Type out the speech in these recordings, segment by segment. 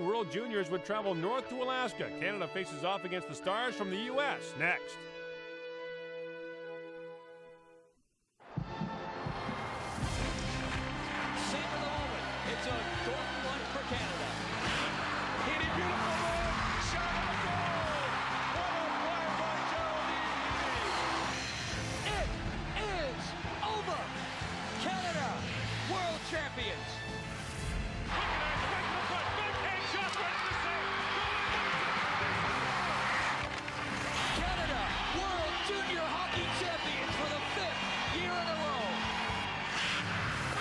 World Juniors would travel north to Alaska. Canada faces off against the Stars from the U.S. next. Savor the moment. It's a Gordon one for Canada. Hit it beautiful move. Shot on goal. What a play by Geraldine. It is over. Canada, world champions. Canada, world junior hockey champions for the 5th year in a row.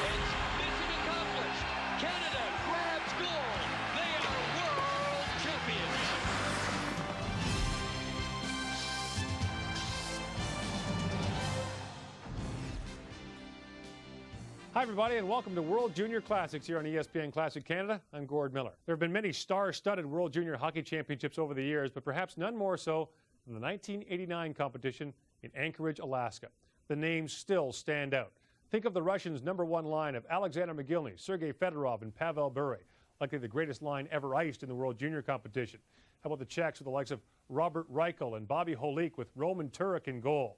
It's mission accomplished. Canada grabs gold. They are world champions. Hi, everybody, and welcome to World Junior Classics here on ESPN Classic Canada. I'm Gord Miller. There have been many star-studded World Junior Hockey Championships over the years, but perhaps none more so than the 1989 competition in Anchorage, Alaska. The names still stand out. Think of the Russians' #1 line of Alexander Mogilny, Sergei Fedorov, and Pavel Bure, likely the greatest line ever iced in the World Junior competition. How about the Czechs with the likes of Robert Reichel and Bobby Holik with Roman Turek in goal?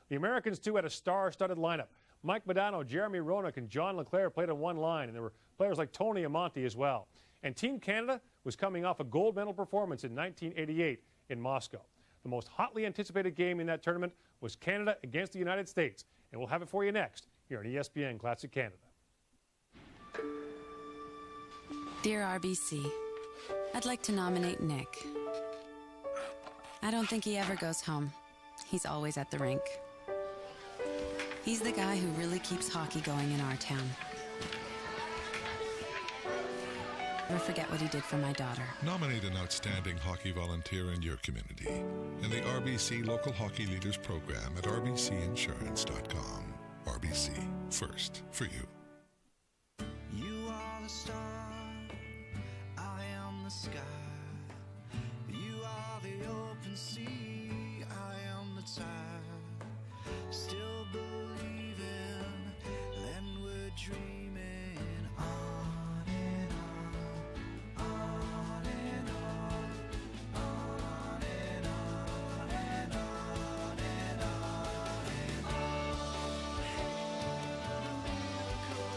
The Americans, too, had a star-studded lineup. Mike Modano, Jeremy Roenick, and John LeClair played on one line, and there were players like Tony Amonte as well. And Team Canada was coming off a gold medal performance in 1988 in Moscow. The most hotly anticipated game in that tournament was Canada against the United States, and we'll have it for you next here on ESPN Classic Canada. Dear RBC, I'd like to nominate Nick. I don't think he ever goes home. He's always at the rink. He's the guy who really keeps hockey going in our town. Never forget what he did for my daughter. Nominate an outstanding hockey volunteer in your community in the RBC Local Hockey Leaders Program at rbcinsurance.com. RBC, first for you. You are the star, I am the sky. You are the open sea, I am the tide. Still believing, then we're dreaming on and on, on and on, on and on and on and on and all hail the miracle.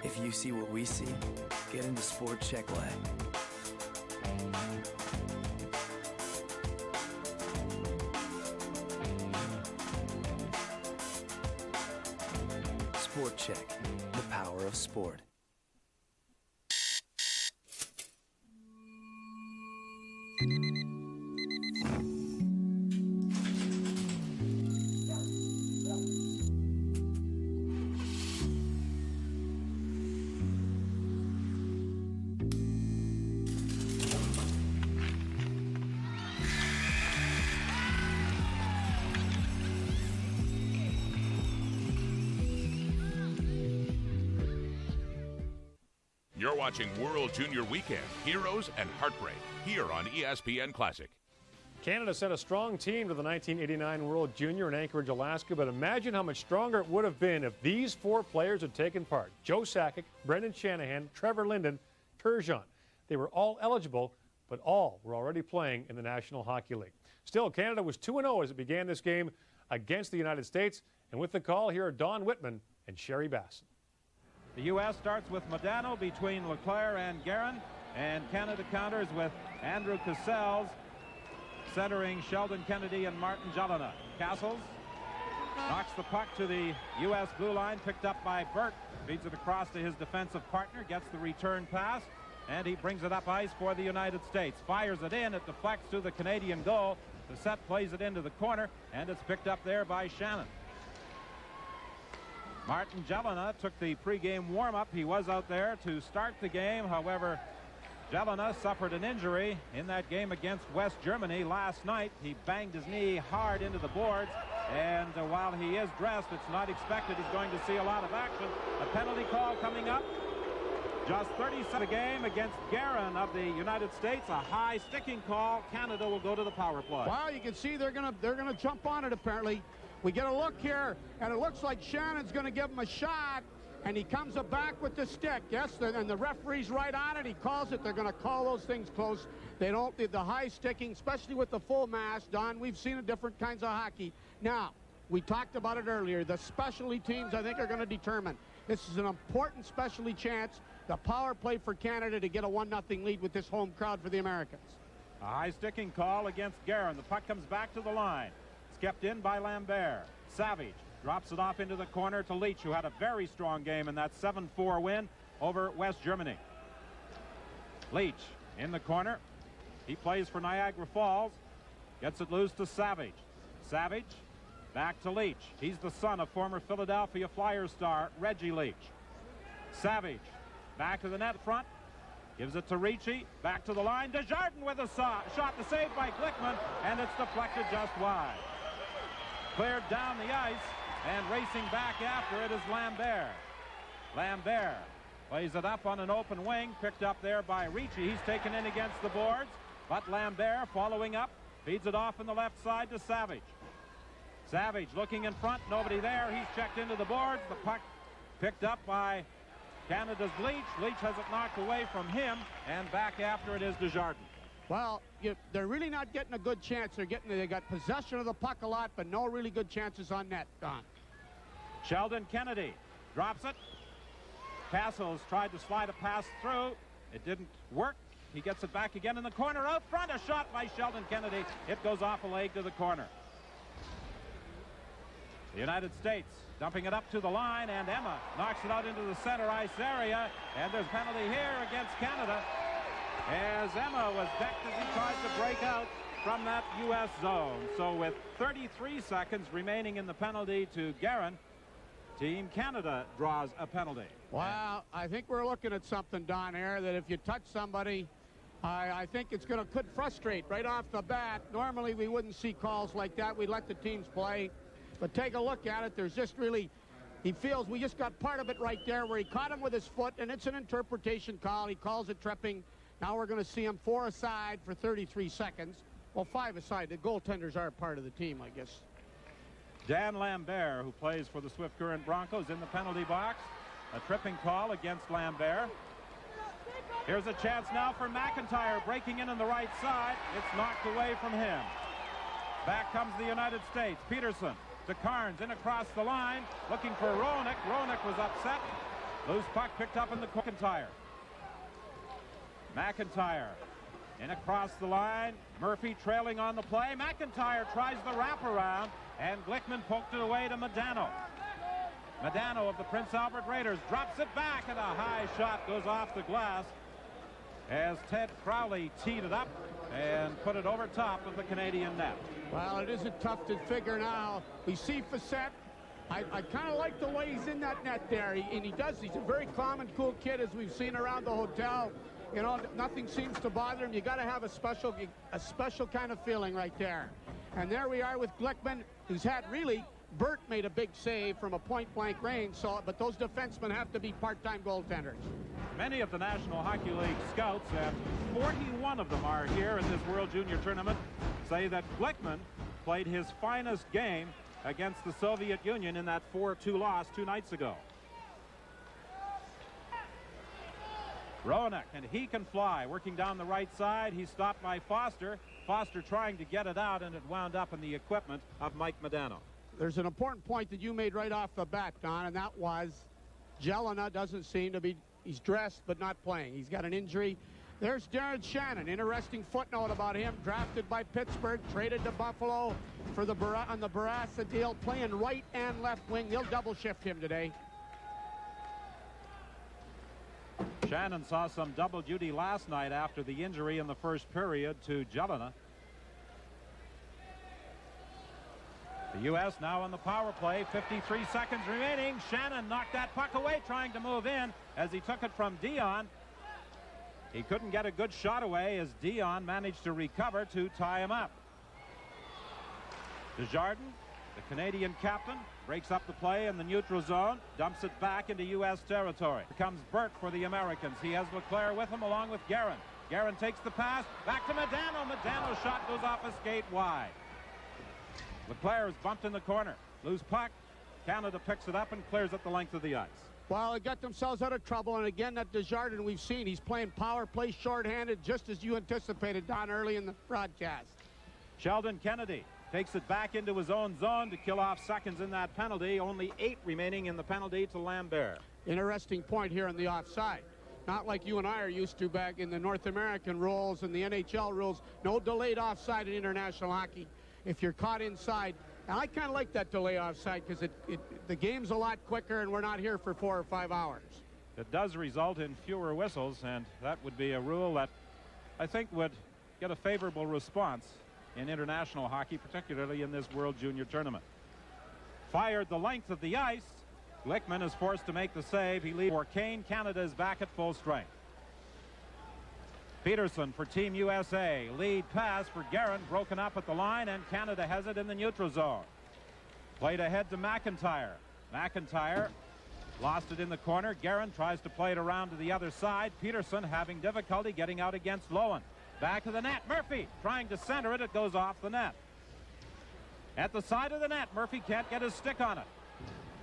If you see what we see, get into Sport Check Live. Sport Check, the power of sport. You're watching World Junior Weekend, Heroes and Heartbreak, here on ESPN Classic. Canada sent a strong team to the 1989 World Junior in Anchorage, Alaska, but imagine how much stronger it would have been if these four players had taken part. Joe Sakic, Brendan Shanahan, Trevor Linden, Turgeon. They were all eligible, but all were already playing in the National Hockey League. Still, Canada was 2-0 as it began this game against the United States, and with the call, here are Don Whitman and Sherry Basson. The U.S. starts with Modano between LeClair and Guerin, and Canada counters with Andrew Cassels, centering Sheldon Kennedy and Martin Jelena. Castles knocks the puck to the U.S. blue line, picked up by Burke, feeds it across to his defensive partner, gets the return pass, and he brings it up ice for the United States. Fires it in, it deflects to the Canadian goal. The set plays it into the corner, and it's picked up there by Shannon. Martin Jelena took the pregame warm-up. He was out there to start the game. However, Jelena suffered an injury in that game against West Germany last night. He banged his knee hard into the boards, and while he is dressed, it's not expected he's going to see a lot of action. A penalty call coming up. Just 30 seconds a game against Guerin of the United States. A high sticking call. Canada will go to the power play. Well, you can see they're gonna jump on it apparently. We get a look here, and it looks like Shannon's gonna give him a shot, and he comes back with the stick. Yes, and the referee's right on it. He calls it. They're gonna call those things close. They don't, the high sticking, especially with the full mass, Don, we've seen it different kinds of hockey. Now, we talked about it earlier. The specialty teams, I think, are gonna determine. This is an important specialty chance. The power play for Canada to get a 1-0 lead with this home crowd for the Americans. A high sticking call against Guerin. The puck comes back to the line. It's kept in by Lambert. Savage drops it off into the corner to Leach, who had a very strong game in that 7-4 win over West Germany. Leach in the corner. He plays for Niagara Falls. Gets it loose to Savage. Savage back to Leach. He's the son of former Philadelphia Flyers star Reggie Leach. Savage back to the net front. Gives it to Ricci. Back to the line. Desjardins with a shot. The save by Glickman. And it's deflected just wide. Cleared down the ice. And racing back after it is Lambert. Lambert plays it up on an open wing. Picked up there by Ricci. He's taken in against the boards. But Lambert following up. Feeds it off on the left side to Savage. Savage looking in front. Nobody there. He's checked into the boards. The puck picked up by Canada's Leach. Leach has it knocked away from him, and back after it is Desjardins. Well, they're really not getting a good chance. They got possession of the puck a lot, but no really good chances on net, Don. Sheldon Kennedy drops it. Castles tried to slide a pass through. It didn't work. He gets it back again in the corner. Out front, a shot by Sheldon Kennedy. It goes off a leg to the corner. The United States dumping it up to the line, and Emma knocks it out into the center ice area, and there's penalty here against Canada as Emma was decked as he tried to break out from that U.S. zone. So with 33 seconds remaining in the penalty to Guerin, Team Canada draws a penalty. Wow, I think we're looking at something, Don, here, that if you touch somebody, I think it's could frustrate right off the bat. Normally we wouldn't see calls like that. We'd let the teams play. But take a look at it. There's just really, he feels we just got part of it right there where he caught him with his foot, and it's an interpretation call. He calls it tripping. Now we're going to see him 4 aside for 33 seconds. Well, 5 aside. The goaltenders are part of the team, I guess. Dan Lambert, who plays for the Swift Current Broncos, in the penalty box. A tripping call against Lambert. Here's a chance now for McIntyre, breaking in on the right side. It's knocked away from him. Back comes the United States. Peterson to Carnes, in across the line, looking for Roenick. Roenick was upset. Loose puck picked up in the McIntyre. McIntyre in across the line. Murphy trailing on the play. McIntyre tries the wraparound, and Glickman poked it away to Modano. Modano of the Prince Albert Raiders drops it back, and a high shot goes off the glass as Ted Crowley teed it up and put it over top of the Canadian net. Well, it isn't tough to figure now. We see Facette. I kind of like the way he's in that net there. He's a very calm and cool kid, as we've seen around the hotel. You know, nothing seems to bother him. You got to have a special kind of feeling right there. And there we are with Glickman, who's had really, Burt made a big save from a point-blank range, but those defensemen have to be part-time goaltenders. Many of the National Hockey League scouts, and 41 of them are here in this World Junior Tournament, say that Glickman played his finest game against the Soviet Union in that 4-2 loss 2 nights ago. Roenick, and he can fly, working down the right side. He's stopped by Foster. Foster trying to get it out, and it wound up in the equipment of Mike Modano. There's an important point that you made right off the bat, Don, and that was Jelena doesn't seem to be, he's dressed but not playing. He's got an injury. There's Darren Shannon. Interesting footnote about him. Drafted by Pittsburgh, traded to Buffalo for on the Barassa deal, playing right and left wing. They'll double shift him today. Shannon saw some double duty last night after the injury in the first period to Jelena. The U.S. now on the power play. 53 seconds remaining. Shannon knocked that puck away, trying to move in as he took it from Dion. He couldn't get a good shot away as Dion managed to recover to tie him up. Desjardins The Canadian captain breaks up the play in the neutral zone, dumps it back into U.S. territory. Here comes Burt for the Americans. He has Leclerc with him along with Guerin. Guerin takes the pass, back to Modano. Modano's shot goes off a skate wide. Leclerc is bumped in the corner. Loose puck. Canada picks it up and clears it the length of the ice. Well, they got themselves out of trouble, and again, that Desjardins we've seen, he's playing power play shorthanded, just as you anticipated, Don, early in the broadcast. Sheldon Kennedy takes it back into his own zone to kill off seconds in that penalty. Only 8 remaining in the penalty to Lambert. Interesting point here on the offside. Not like you and I are used to back in the North American rules and the NHL rules. No delayed offside in international hockey. If you're caught inside, and I kind of like that delay offside because the game's a lot quicker and we're not here for 4 or 5 hours. It does result in fewer whistles, and that would be a rule that I think would get a favorable response in international hockey, particularly in this World Junior Tournament. Fired the length of the ice. Glickman is forced to make the save. He leads for Kane. Canada is back at full strength. Peterson for Team USA. Lead pass for Guerin, broken up at the line, and Canada has it in the neutral zone. Played ahead to McIntyre. McIntyre lost it in the corner. Guerin tries to play it around to the other side. Peterson having difficulty getting out against Lowen. Back to the net. Murphy trying to center it. It goes off the net. At the side of the net, Murphy can't get his stick on it.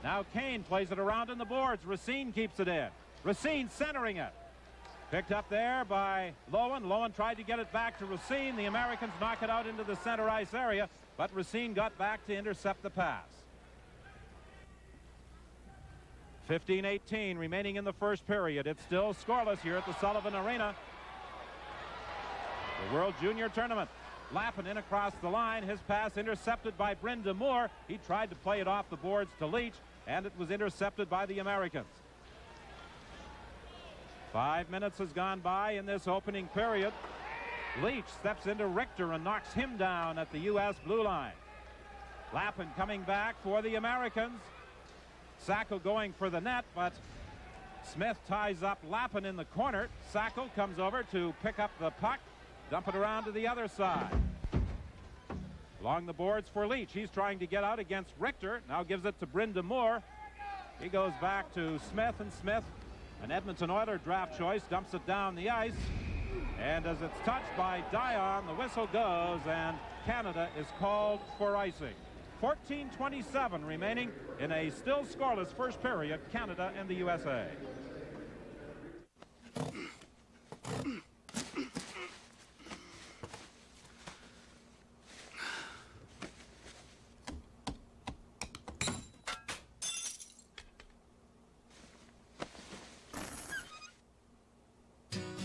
Now Kane plays it around in the boards. Racine keeps it in. Racine centering it. Picked up there by Lowen. Lowen tried to get it back to Racine. The Americans knock it out into the center ice area, but Racine got back to intercept the pass. 15-18 remaining in the first period. It's still scoreless here at the Sullivan Arena. The World Junior Tournament. Lappin in across the line. His pass intercepted by Bryn Moore. He tried to play it off the boards to Leach, and it was intercepted by the Americans. 5 minutes has gone by in this opening period. Leach steps into Richter and knocks him down at the U.S. blue line. Lappin coming back for the Americans. Sacco going for the net, but Smith ties up Lappin in the corner. Sacco comes over to pick up the puck, dump it around to the other side. Along the boards for Leach. He's trying to get out against Richter. Now gives it to Bryn Moore. He goes back to Smith, and Smith, an Edmonton Oilers draft choice, dumps it down the ice. And as it's touched by Dion, the whistle goes, and Canada is called for icing. 14:27 remaining in a still scoreless first period, Canada and the USA.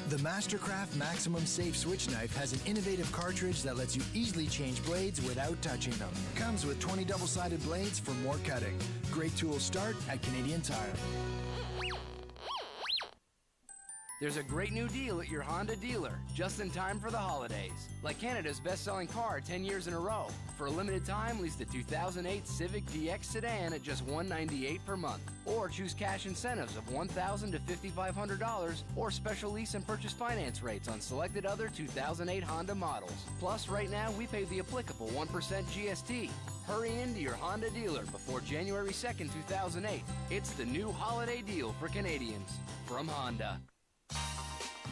The Mastercraft Maximum Safe Switch Knife has an innovative cartridge that lets you easily change blades without touching them. Comes with 20 double-sided blades for more cutting. Great tools start at Canadian Tire. There's a great new deal at your Honda dealer, just in time for the holidays. Like Canada's best-selling car 10 years in a row. For a limited time, lease the 2008 Civic DX sedan at just $198 per month. Or choose cash incentives of $1,000 to $5,500, or special lease and purchase finance rates on selected other 2008 Honda models. Plus, right now, we pay the applicable 1% GST. Hurry into your Honda dealer before January 2nd, 2008. It's the new holiday deal for Canadians from Honda.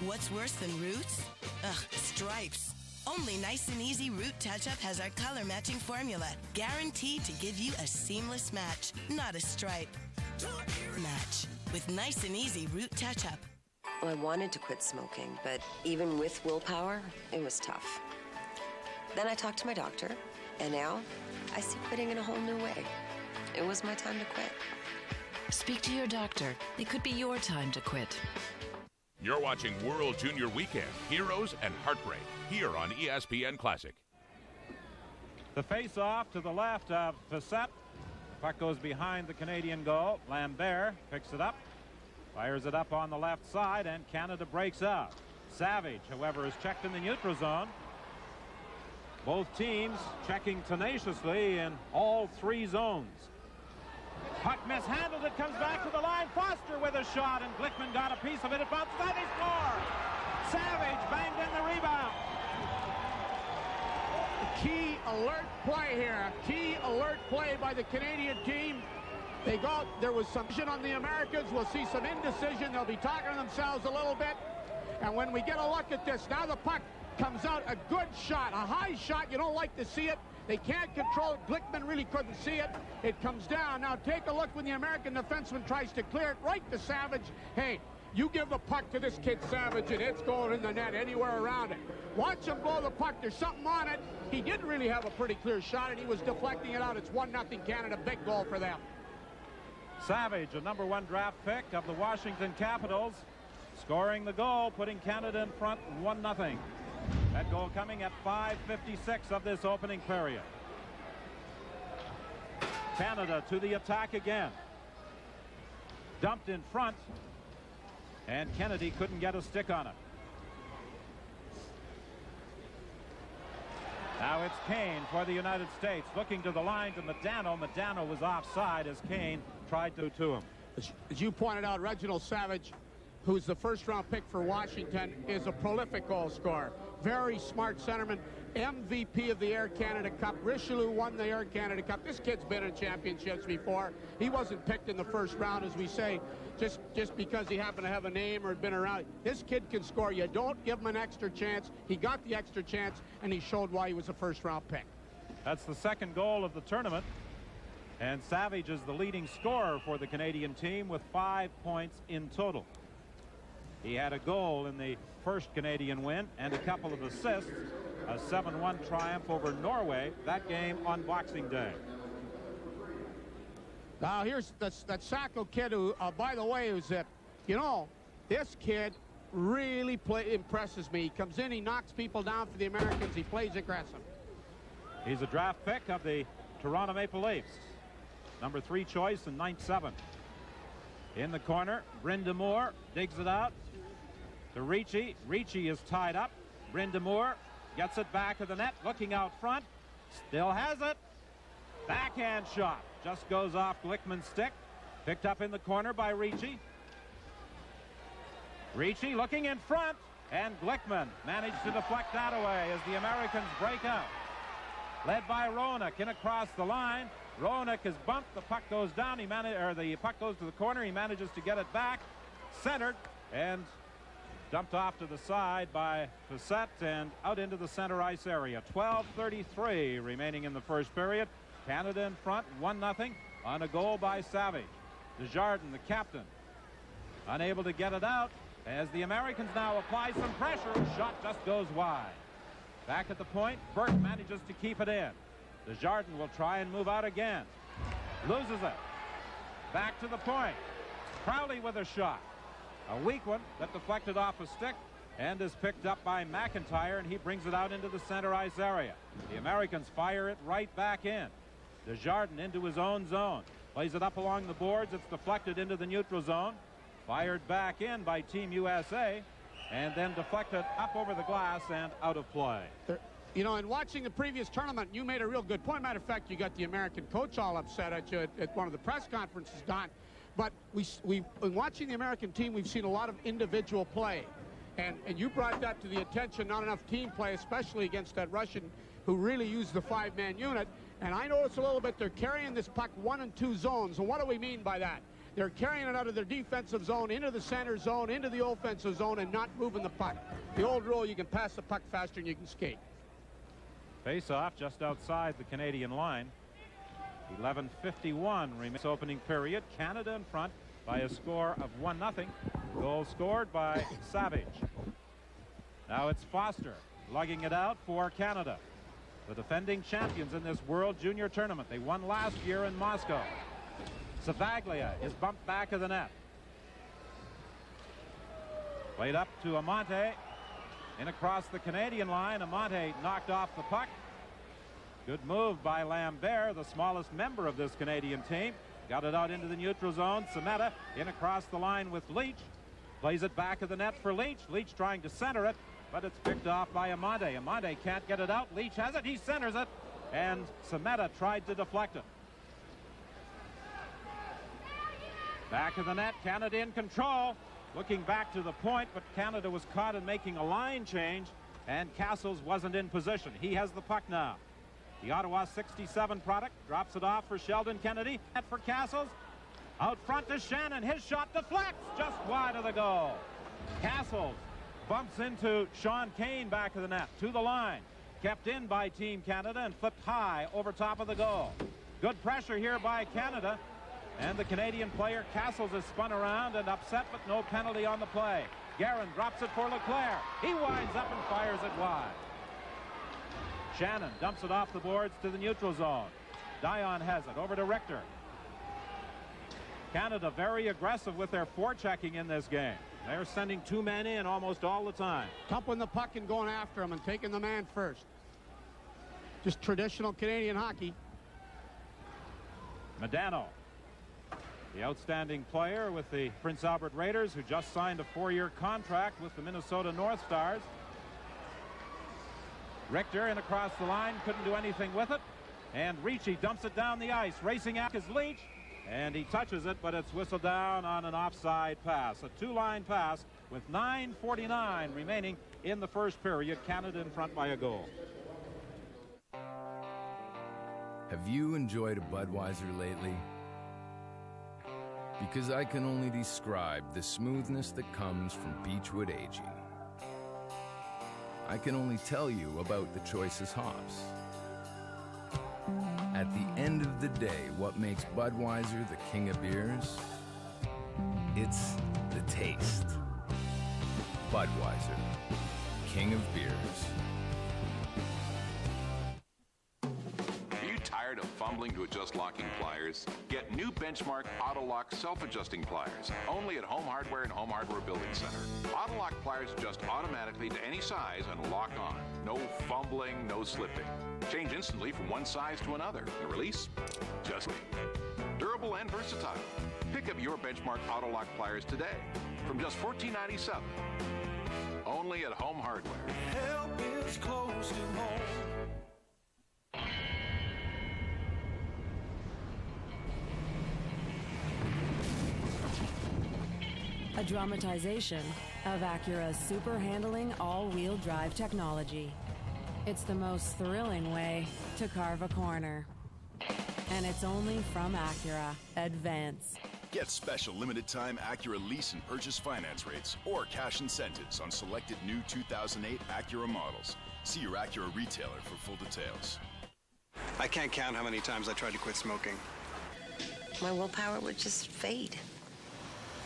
What's worse than roots? Ugh, stripes. Only Nice and Easy Root Touch-Up has our color matching formula, guaranteed to give you a seamless match, not a stripe match. With Nice and Easy Root Touch-Up. Well, I wanted to quit smoking, but even with willpower, it was tough. Then I talked to my doctor, and now I see quitting in a whole new way. It was my time to quit. Speak to your doctor. It could be your time to quit. You're watching World Junior Weekend, Heroes and Heartbreak, here on ESPN Classic. The face-off to the left of Facette. Puck goes behind the Canadian goal. Lambert picks it up, fires it up on the left side, and Canada breaks out. Savage, however, is checked in the neutral zone. Both teams checking tenaciously in all three zones. Puck mishandled. It comes back to the line. Foster with a shot, and Glickman got a piece of it. It bounces out. They score. Savage banged in the rebound. The key alert play here. A key alert play by the Canadian team. There was some vision on the Americans. We'll see some indecision. They'll be talking to themselves a little bit. And when we get a look at this, now the puck comes out, a good shot, a high shot. You don't like to see it. They can't control it. Glickman really couldn't see it. It comes down. Now take a look when the American defenseman tries to clear it right to Savage. Hey, you give the puck to this kid Savage and it's going in the net anywhere around it. Watch him blow the puck. There's something on it. He didn't really have a pretty clear shot and he was deflecting it out. It's 1-0 Canada. Big goal for them. Savage, a #1 draft pick of the Washington Capitals, scoring the goal, putting Canada in front 1-0. That goal coming at 5:56 of this opening period. Canada to the attack again. Dumped in front, and Kennedy couldn't get a stick on it. Now it's Kane for the United States, looking to the line to Modano. Modano was offside as Kane tried to him. As you pointed out, Reginald Savage, who's the first-round pick for Washington, is a prolific goal scorer. Very smart centerman, MVP of the Air Canada Cup. Richelieu won the Air Canada Cup. This kid's been in championships before. He wasn't picked in the first round, as we say, just because he happened to have a name or had been around. This kid can score. You don't give him an extra chance. He got the extra chance, and he showed why he was a first-round pick. That's the second goal of the tournament. And Savage is the leading scorer for the Canadian team with 5 points in total. He had a goal in the first Canadian win and a couple of assists. A 7-1 triumph over Norway, that game on Boxing Day. Now here's that Sacco kid who, by the way, is that, you know, this kid really impresses me. He comes in, he knocks people down for the Americans. He plays aggressive. He's a draft pick of the Toronto Maple Leafs. #3 choice in 9-7. In the corner, Brind'Amour digs it out to Ricci. Ricci is tied up. Brind'Amour gets it back of the net, looking out front. Still has it. Backhand shot. Just goes off Glickman's stick. Picked up in the corner by Ricci. Ricci looking in front, and Glickman managed to deflect that away as the Americans break out. Led by Roenick in across the line. Roenick is bumped. The puck goes down. The puck goes to the corner. He manages to get it back. Centered and dumped off to the side by Facette and out into the center ice area. 12:33 remaining in the first period. Canada in front, 1-0 on a goal by Savage. Desjardins, the captain, unable to get it out as the Americans now apply some pressure. Shot just goes wide. Back at the point, Burke manages to keep it in. Desjardins will try and move out again. Loses it. Back to the point. Crowley with a shot. A weak one that deflected off a stick and is picked up by McIntyre, and he brings it out into the center ice area. The Americans fire it right back in. Desjardins into his own zone. Plays it up along the boards. It's deflected into the neutral zone. Fired back in by Team USA, and then deflected up over the glass and out of play. You know, in watching the previous tournament, you made a real good point. Matter of fact, you got the American coach all upset at you at one of the press conferences, Don. But in watching the American team, we've seen a lot of individual play. And you brought that to the attention, not enough team play, especially against that Russian who really used the 5-man unit. And I noticed a little bit, they're carrying this puck 1 and 2 zones. And what do we mean by that? They're carrying it out of their defensive zone, into the center zone, into the offensive zone, and not moving the puck. The old rule, you can pass the puck faster than you can skate. Face-off just outside the Canadian line. 11:51 remains opening period. Canada in front by a score of 1-0. Goal scored by Savage. Now it's Foster lugging it out for Canada. The defending champions in this World Junior Tournament. They won last year in Moscow. Savaglia is bumped back of the net. Played up to Amante. In across the Canadian line. Amante knocked off the puck. Good move by Lambert, the smallest member of this Canadian team. Got it out into the neutral zone. Semeta in across the line with Leach. Plays it back of the net for Leach. Leach trying to center it, but it's picked off by Amante. Amante can't get it out. Leach has it. He centers it, and Semeta tried to deflect it. Back of the net, Canada in control. Looking back to the point, but Canada was caught in making a line change, and Castles wasn't in position. He has the puck now. The Ottawa 67 product drops it off for Sheldon Kennedy. Net for Castles. Out front to Shannon. His shot deflects just wide of the goal. Castles bumps into Sean Kane back of the net to the line. Kept in by Team Canada and flipped high over top of the goal. Good pressure here by Canada. And the Canadian player Castles is spun around and upset, but no penalty on the play. Guerin drops it for Leclaire. He winds up and fires it wide. Shannon dumps it off the boards to the neutral zone. Dion has it over to Richter. Canada very aggressive with their forechecking in this game. They're sending two men in almost all the time. Tumping the puck and going after him and taking the man first. Just traditional Canadian hockey. Modano, the outstanding player with the Prince Albert Raiders, who just signed a 4-year contract with the Minnesota North Stars. Richter in across the line, couldn't do anything with it. And Ricci dumps it down the ice. Racing out is Leach. And he touches it, but it's whistled down on an offside pass. A two-line pass with 9:49 remaining in the first period. Canada in front by a goal. Have you enjoyed a Budweiser lately? Because I can only describe the smoothness that comes from Beechwood aging. I can only tell you about the choicest hops. At the end of the day, what makes Budweiser the king of beers? It's the taste. Budweiser, king of beers. Are you tired of fumbling to adjust locking pliers? Get new Benchmark Auto-Lock self-adjusting pliers, only at Home Hardware and Home Hardware Building Center. Auto-Lock pliers adjust automatically to any size and lock on. No fumbling, no slipping. Change instantly from one size to another. The release? Just durable and versatile. Pick up your Benchmark Auto-Lock pliers today from just $14.97. Only at Home Hardware. Help is close to home. A dramatization of Acura's super handling all-wheel drive technology. It's the most thrilling way to carve a corner. And it's only from Acura. Advance. Get special limited-time Acura lease and purchase finance rates or cash incentives on selected new 2008 Acura models. See your Acura retailer for full details. I can't count how many times I tried to quit smoking. My willpower would just fade.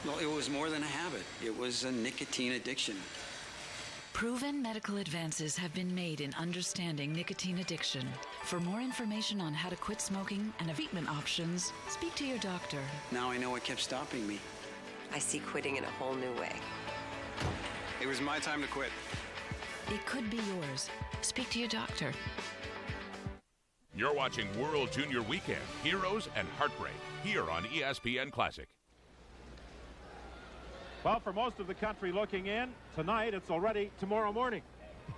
Well, it was more than a habit. It was a nicotine addiction. Proven medical advances have been made in understanding nicotine addiction. For more information on how to quit smoking and treatment options, speak to your doctor. Now I know what kept stopping me. I see quitting in a whole new way. It was my time to quit. It could be yours. Speak to your doctor. You're watching World Junior Weekend, Heroes and Heartbreak, here on ESPN Classic. Well, for most of the country looking in, tonight it's already tomorrow morning.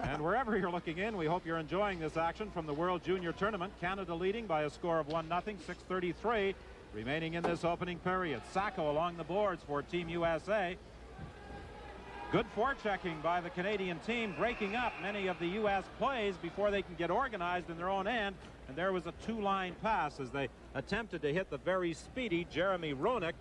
And wherever you're looking in, we hope you're enjoying this action from the World Junior Tournament. Canada leading by a score of 1-0, 6:33 remaining in this opening period. Sacco along the boards for Team USA. Good forechecking by the Canadian team, breaking up many of the U.S. plays before they can get organized in their own end. And there was a two-line pass as they attempted to hit the very speedy Jeremy Roenick,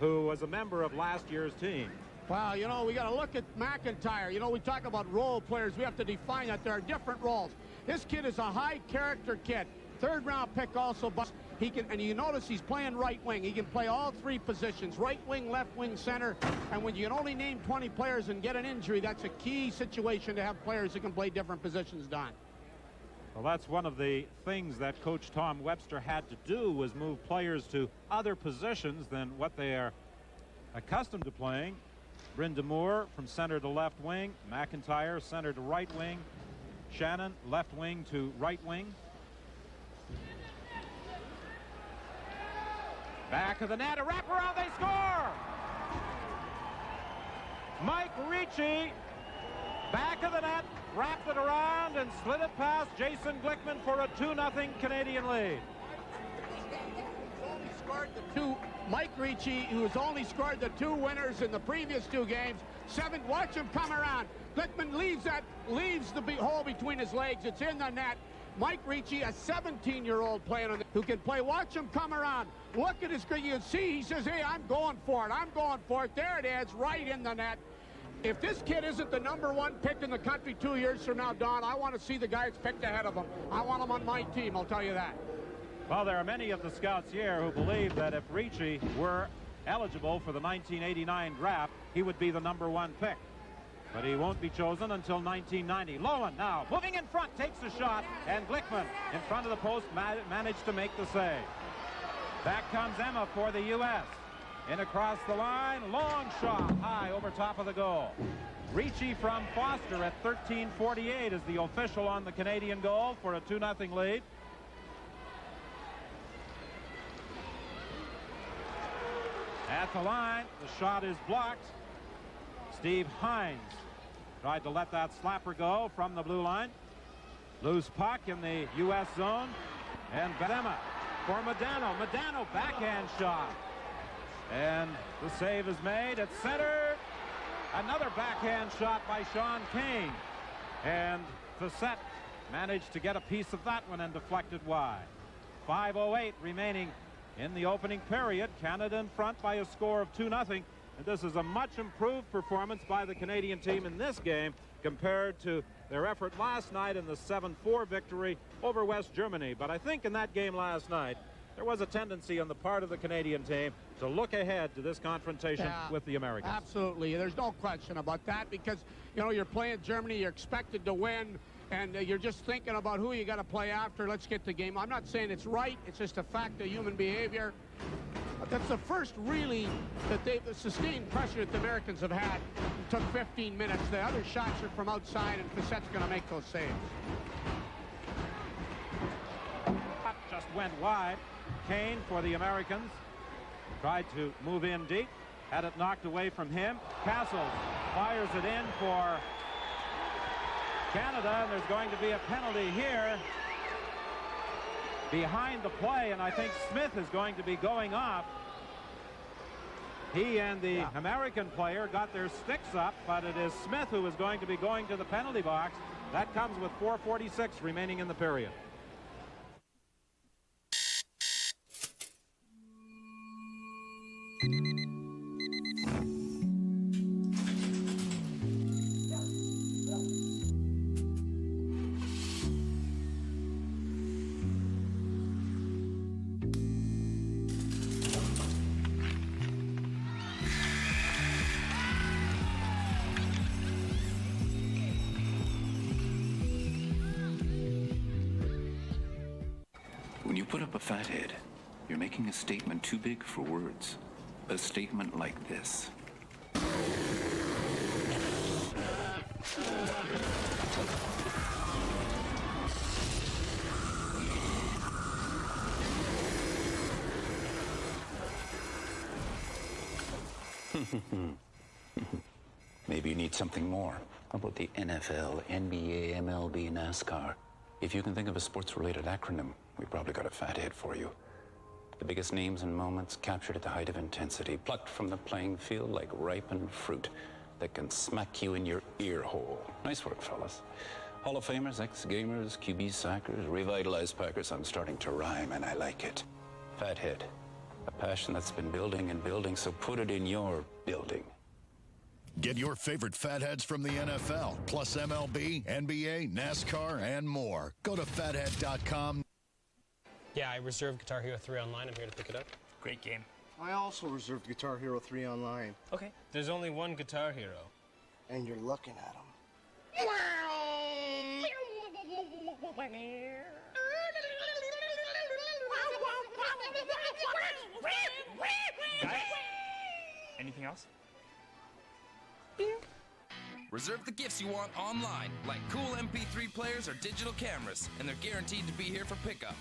who was a member of last year's team. Well, you know, we got to look at McIntyre. You know, we talk about role players. We have to define that there are different roles. This kid is a high-character kid. Third-round pick also, but he can, and you notice he's playing right wing. He can play all three positions, right wing, left wing, center. And when you can only name 20 players and get an injury, that's a key situation to have players who can play different positions, Don. Well, that's one of the things that Coach Tom Webster had to do, was move players to other positions than what they are accustomed to playing. Brynda Moore from center to left wing, McIntyre center to right wing, Shannon left wing to right wing. Back of the net, a wraparound, they score! Mike Ricci, back of the net, wrapped it around and slid it past Jason Glickman for a 2-0 Canadian lead. Mike Ricci, who has only scored the two winners in the previous two games. Watch him come around. Glickman leaves the hole between his legs. It's in the net. Mike Ricci, a 17-year-old playing on who can play. Watch him come around. Look at his, you can see he says, hey, I'm going for it. I'm going for it. There it is, right in the net. If this kid isn't the #1 pick in the country 2 years from now, Don, I want to see the guy that's picked ahead of him. I want him on my team, I'll tell you that. Well, there are many of the scouts here who believe that if Ricci were eligible for the 1989 draft, he would be the #1 pick. But he won't be chosen until 1990. Lowen now moving in front, takes a shot, and Glickman in front of the post managed to make the save. Back comes Emma for the U.S. In across the line, long shot high over top of the goal. Ricci from Foster at 13:48 is the official on the Canadian goal for a 2-0 lead. At the line, the shot is blocked. Steve Hines tried to let that slapper go from the blue line. Loose puck in the U.S. zone. And Bedema for Modano. Modano backhand shot. And the save is made at center. Another backhand shot by Sean Kane. And Facette managed to get a piece of that one and deflected wide. 5:08 remaining in the opening period. Canada in front by a score of 2-0. And this is a much improved performance by the Canadian team in this game compared to their effort last night in the 7-4 victory over West Germany. But I think in that game last night, there was a tendency on the part of the Canadian team to look ahead to this confrontation with the Americans. Absolutely. There's no question about that because, you know, you're playing Germany, you're expected to win, and you're just thinking about who you got to play after. Let's get the game. I'm not saying it's right. It's just a fact of human behavior. That's the first really that the sustained pressure that the Americans have had. It took 15 minutes. The other shots are from outside, and Facette's going to make those saves. Puck just went wide. Kane for the Americans tried to move in deep, had it knocked away from him. Castles fires it in for Canada, and there's going to be a penalty here behind the play, and I think Smith is going to be going off. He and the American player got their sticks up, but it is Smith who is going to be going to the penalty box. That comes with 4:46 remaining in the period. When you put up a fathead, you're making a statement too big for words. A statement like this. Maybe you need something more. How about the NFL, NBA, MLB, NASCAR? If you can think of a sports-related acronym, we probably got a fathead for you. The biggest names and moments captured at the height of intensity, plucked from the playing field like ripened fruit that can smack you in your ear hole. Nice work, fellas. Hall of Famers, ex-gamers, QB sackers, revitalized Packers. I'm starting to rhyme, and I like it. Fathead, a passion that's been building and building, so put it in your building. Get your favorite fatheads from the NFL, plus MLB, NBA, NASCAR, and more. Go to fathead.com. Yeah, I reserved Guitar Hero 3 online. I'm here to pick it up. Great game. I also reserved Guitar Hero 3 online. Okay. There's only one Guitar Hero. And you're looking at him. Anything else? Reserve the gifts you want online, like cool MP3 players or digital cameras, and they're guaranteed to be here for pickup.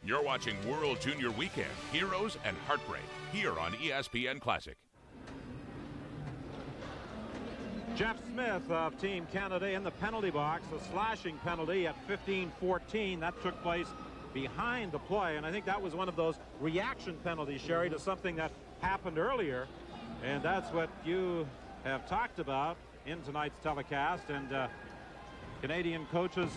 You're watching World Junior Weekend, Heroes and Heartbreak, here on ESPN Classic. Jeff Smith of Team Canada in the penalty box, a slashing penalty at 15-14. That took place behind the play, and I think that was one of those reaction penalties, Sherry, to something that happened earlier, and that's what you have talked about in tonight's telecast. And Canadian coaches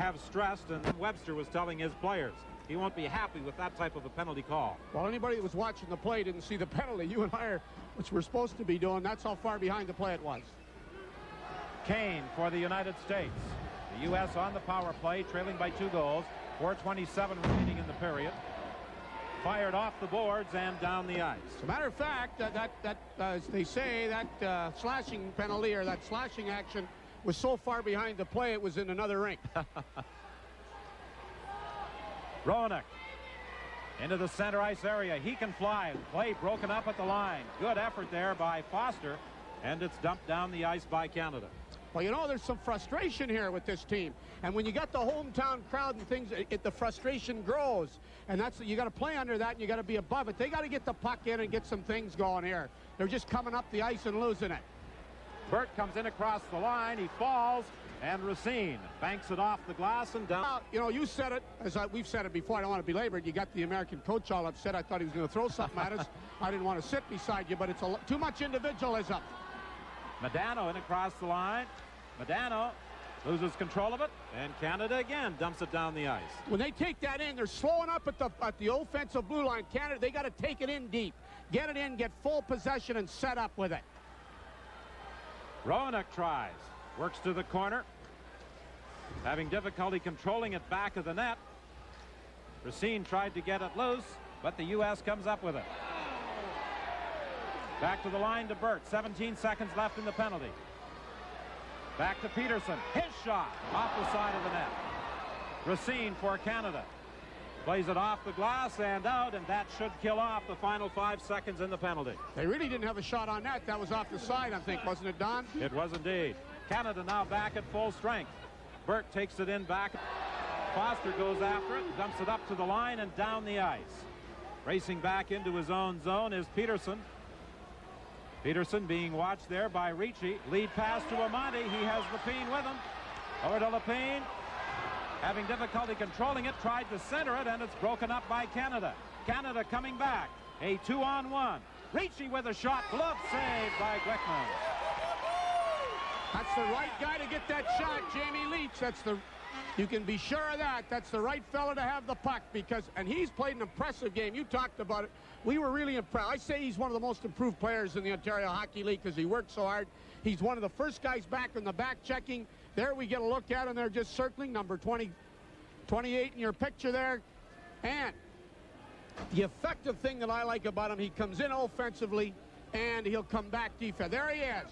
have stressed, and Webster was telling his players he won't be happy with that type of a penalty call. Well, anybody that was watching the play didn't see the penalty. You and I are, which we're supposed to be doing. That's how far behind the play it was. Kane for the United States. The U.S. on the power play, trailing by 2 goals. 4:27 remaining in the period. Fired off the boards and down the ice. As a matter of fact, as they say, that slashing penalty or that slashing action was so far behind the play it was in another rink. Roenick into the center ice area. He can fly. Play broken up at the line. Good effort there by Foster, and it's dumped down the ice by Canada. Well, you know, there's some frustration here with this team. And when you got the hometown crowd and things, the frustration grows. And that's, you got to play under that, and you got to be above it. They got to get the puck in and get some things going here. They're just coming up the ice and losing it. Burt comes in across the line. He falls, and Racine banks it off the glass and down. You know, you said it, as we've said it before. I don't want to belabor it. You got the American coach all upset. I thought he was going to throw something at us. I didn't want to sit beside you, but it's too much individualism. Medano in across the line. Medano loses control of it, and Canada again dumps it down the ice. When they take that in, they're slowing up at the offensive blue line. Canada, they got to take it in deep. Get it in, get full possession, and set up with it. Roenick tries. Works to the corner. Having difficulty controlling it back of the net. Racine tried to get it loose, but the U.S. comes up with it. Back to the line to Burt. 17 seconds left in the penalty. Back to Peterson. His shot off the side of the net. Racine for Canada. Plays it off the glass and out, and that should kill off the final 5 seconds in the penalty. They really didn't have a shot on that. That was off the side, I think, wasn't it, Don? It was indeed. Canada now back at full strength. Burt takes it in back. Foster goes after it, dumps it up to the line and down the ice. Racing back into his own zone is Peterson. Peterson being watched there by Ricci. Lead pass to Amante. He has Lapine with him. Over to Lapine. Having difficulty controlling it, tried to center it, and it's broken up by Canada. Canada coming back. A 2-on-1. Ricci with a shot. Glove saved by Glickman. That's the right guy to get that shot, Jamie Leach. You can be sure of that. That's the right fella to have the puck and he's played an impressive game. You talked about it. We were really impressed. I say he's one of the most improved players in the Ontario Hockey League because he worked so hard. He's one of the first guys back in the back checking. There we get a look at him. They're just circling number 28 in your picture there. And the effective thing that I like about him, he comes in offensively and he'll come back defense. There he is.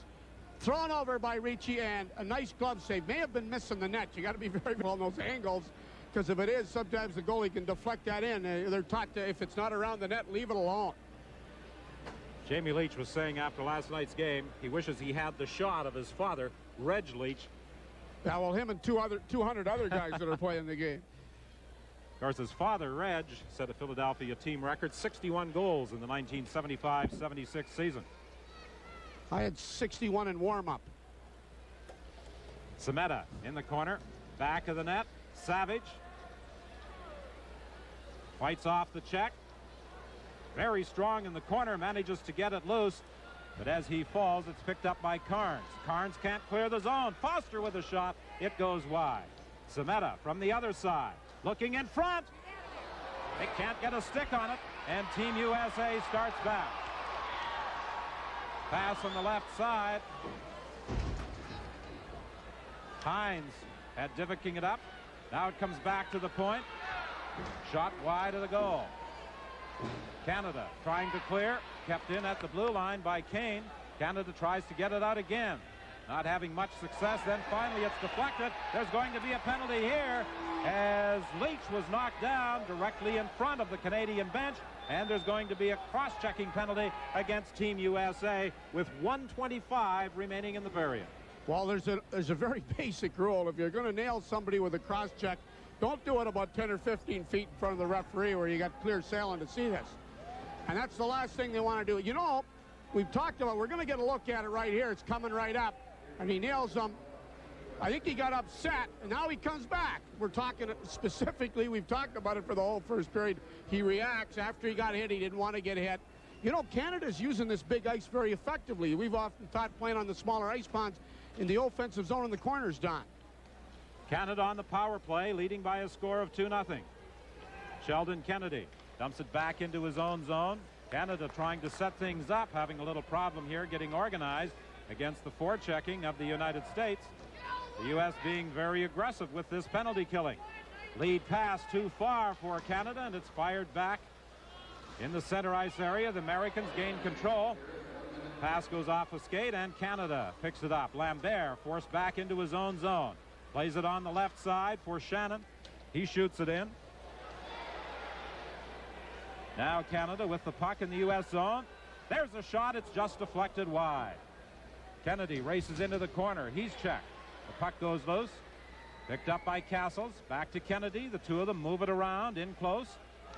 Thrown over by Ricci, and a nice glove save. May have been missing the net. You got to be very well on those angles, because if it is, sometimes the goalie can deflect that in. They're taught to, if it's not around the net, leave it alone. Jamie Leach was saying after last night's game, he wishes he had the shot of his father, Reg Leach. Yeah, well, him and 200 other guys that are playing the game. Of course, his father, Reg, set a Philadelphia team record, 61 goals in the 1975-76 season. I had 61 in warm-up. Semeta in the corner. Back of the net. Savage. Fights off the check. Very strong in the corner. Manages to get it loose. But as he falls, it's picked up by Carnes. Carnes can't clear the zone. Foster with a shot. It goes wide. Semeta from the other side. Looking in front. They can't get a stick on it. And Team USA starts back. Pass on the left side. Hines had Divicking it up. Now it comes back to the point. Shot wide of the goal. Canada trying to clear. Kept in at the blue line by Kane. Canada tries to get it out again. Not having much success. Then finally it's deflected. There's going to be a penalty here as Leach was knocked down directly in front of the Canadian bench. And there's going to be a cross-checking penalty against Team USA with 1:25 remaining in the period. Well, there's a very basic rule. If you're going to nail somebody with a cross-check, don't do it about 10 or 15 feet in front of the referee where you got clear sailing to see this. And that's the last thing they want to do. You know, we've talked about, we're going to get a look at it right here. It's coming right up. And he nails them. I think he got upset, and now he comes back. We're talking specifically, we've talked about it for the whole first period. He reacts. After he got hit, he didn't want to get hit. You know, Canada's using this big ice very effectively. We've often thought playing on the smaller ice ponds in the offensive zone in the corners, Don. Canada on the power play, leading by a score of 2-0. Sheldon Kennedy dumps it back into his own zone. Canada trying to set things up, having a little problem here getting organized against the forechecking of the United States. The U.S. being very aggressive with this penalty killing. Lead pass too far for Canada, and it's fired back in the center ice area. The Americans gain control. Pass goes off a skate, and Canada picks it up. Lambert forced back into his own zone. Plays it on the left side for Shannon. He shoots it in. Now Canada with the puck in the U.S. zone. There's a shot. It's just deflected wide. Kennedy races into the corner. He's checked. The puck goes loose. Picked up by Castles. Back to Kennedy. The two of them move it around in close.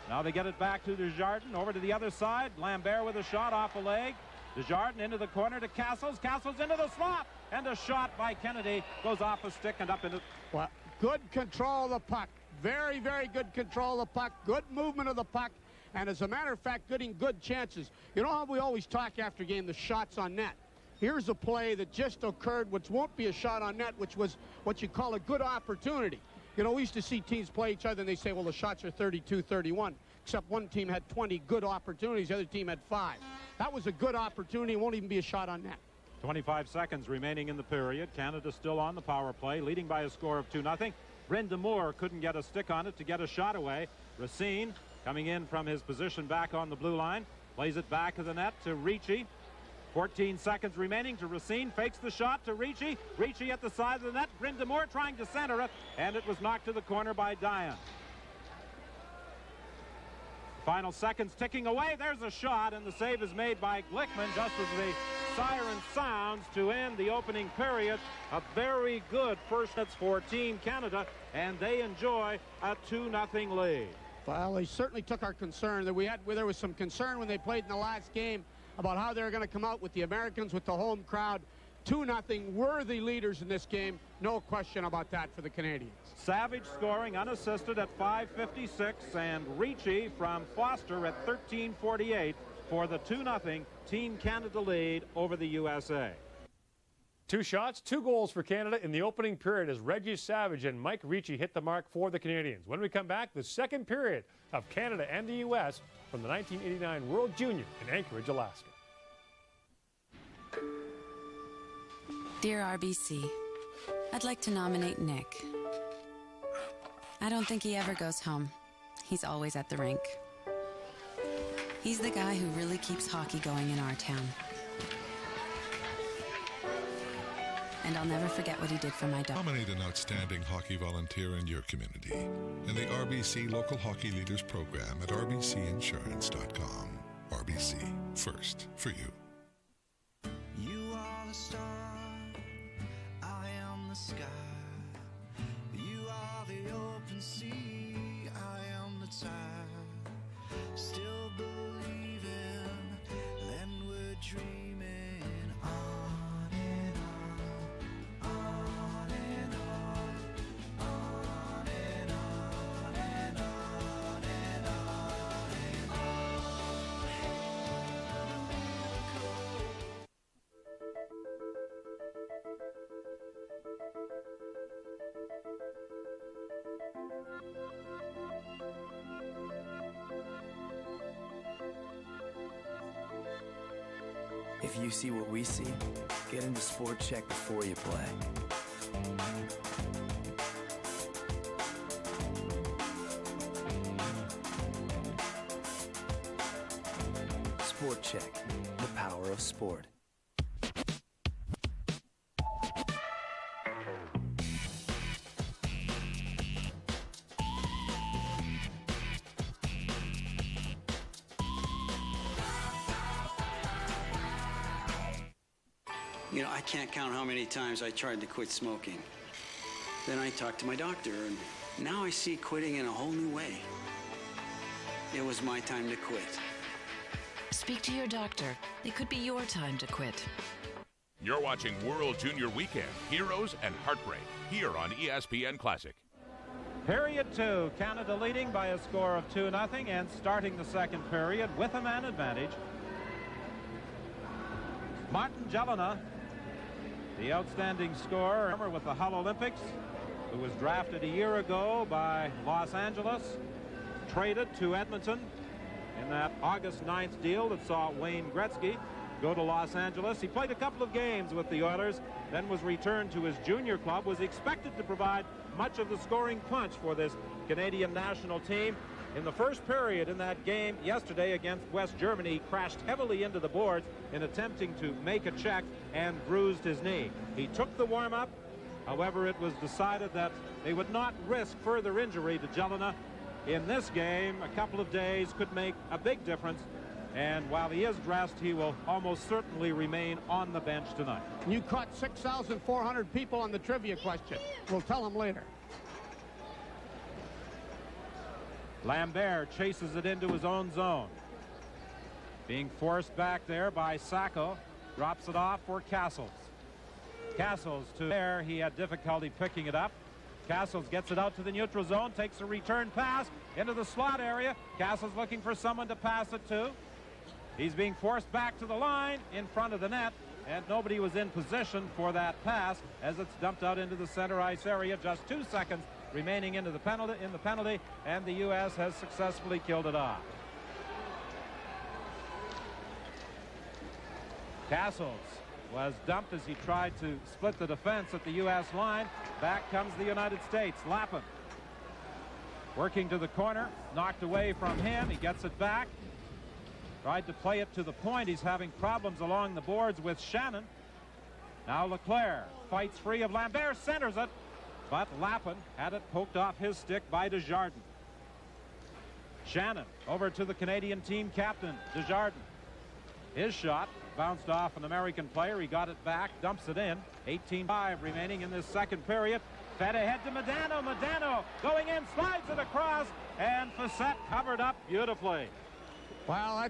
Now they get it back to Desjardins. Over to the other side. Lambert with a shot off a leg. Desjardins into the corner to Castles. Castles into the slot. And a shot by Kennedy goes off a stick and up into... Well, good control of the puck. Very, very good control of the puck. Good movement of the puck. And as a matter of fact, getting good chances. You know how we always talk after game, the shots on net. Here's a play that just occurred, which won't be a shot on net, which was what you call a good opportunity. You know, we used to see teams play each other, and they say, well, the shots are 32-31, except one team had 20 good opportunities, the other team had 5. That was a good opportunity. It won't even be a shot on net. 25 seconds remaining in the period. Canada still on the power play, leading by a score of 2-0. Brenda Moore couldn't get a stick on it to get a shot away. Racine coming in from his position back on the blue line. Plays it back of the net to Ricci. 14 seconds remaining to Racine. Fakes the shot to Ricci. Ricci at the side of the net. Brenda Moore trying to center it. And it was knocked to the corner by Dion. Final seconds ticking away. There's a shot. And the save is made by Glickman just as the siren sounds to end the opening period. A very good first hits for Team Canada. And they enjoy a 2-0 lead. Well, they certainly took our concern that there was some concern when they played in the last game about how they were going to come out with the Americans, with the home crowd. 2-0, worthy leaders in this game. No question about that for the Canadians. Savage scoring unassisted at 5:56, and Ricci from Foster at 13:48 for the 2-0 Team Canada lead over the USA. 2 shots, 2 goals for Canada in the opening period as Reggie Savage and Mike Ricci hit the mark for the Canadians. When we come back, the second period of Canada and the U.S. from the 1989 World Junior in Anchorage, Alaska. Dear RBC, I'd like to nominate Nick. I don't think he ever goes home. He's always at the rink. He's the guy who really keeps hockey going in our town. And I'll never forget what he did for my dog. Nominate an outstanding hockey volunteer in your community in the RBC Local Hockey Leaders Program at rbcinsurance.com. RBC, first for you. You are the star, I am the sky. You are the open sea, I am the tide. Still believing, then we're dreaming on. If you see what we see, get into Sport Check before you play. Sport Check, the power of sport. You know, I can't count how many times I tried to quit smoking. Then I talked to my doctor, and now I see quitting in a whole new way. It was my time to quit. Speak to your doctor. It could be your time to quit. You're watching World Junior Weekend, Heroes and Heartbreak, here on ESPN Classic. Period 2, Canada leading by a score of 2-0 and starting the second period with a man advantage. Martin Jelena, the outstanding scorer with the Hull Olympics. who was drafted a year ago by Los Angeles, traded to Edmonton in that August 9th deal that saw Wayne Gretzky go to Los Angeles. He played a couple of games with the Oilers, then was returned to his junior club, was expected to provide much of the scoring punch for this Canadian national team. In the first period in that game yesterday against West Germany, he crashed heavily into the boards in attempting to make a check and bruised his knee. He took the warm-up. However, it was decided that they would not risk further injury to Jelena in this game. A couple of days could make a big difference. And while he is dressed, he will almost certainly remain on the bench tonight. You caught 6,400 people on the trivia question. We'll tell them later. Lambert chases it into his own zone. Being forced back there by Sacco. Drops it off for Castles. Castles to there. He had difficulty picking it up. Castles gets it out to the neutral zone. Takes a return pass into the slot area. Castles looking for someone to pass it to. He's being forced back to the line in front of the net, and nobody was in position for that pass as it's dumped out into the center ice area. Just 2 seconds remaining in the penalty, and the U.S. has successfully killed it off. Castles was dumped as he tried to split the defense at the U.S. line. Back comes the United States. Lappin working to the corner, knocked away from him. He gets it back. Tried to play it to the point. He's having problems along the boards with Shannon. Now Leclerc fights free of Lambert, centers it, but Lappin had it poked off his stick by Desjardins. Shannon over to the Canadian team captain, Desjardins. His shot bounced off an American player. He got it back, dumps it in. 18-5 remaining in this second period. Fed ahead to Modano. Modano going in, slides it across, and Facette covered up beautifully. Well,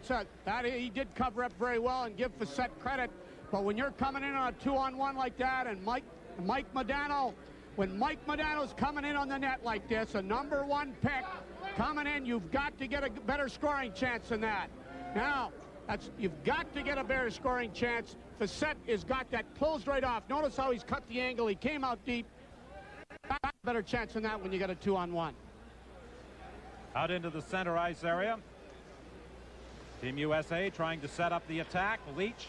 he did cover up very well, and give Facette credit. But when you're coming in on a 2-on-1 like that, and Mike Modano, when Mike Modano's coming in on the net like this, a #1 pick coming in, you've got to get a better scoring chance than that. Now, you've got to get a better scoring chance. Facette has got that closed right off. Notice how he's cut the angle. He came out deep. Better chance than that when you got a 2-on-1. Out into the center ice area. Team USA trying to set up the attack. Leach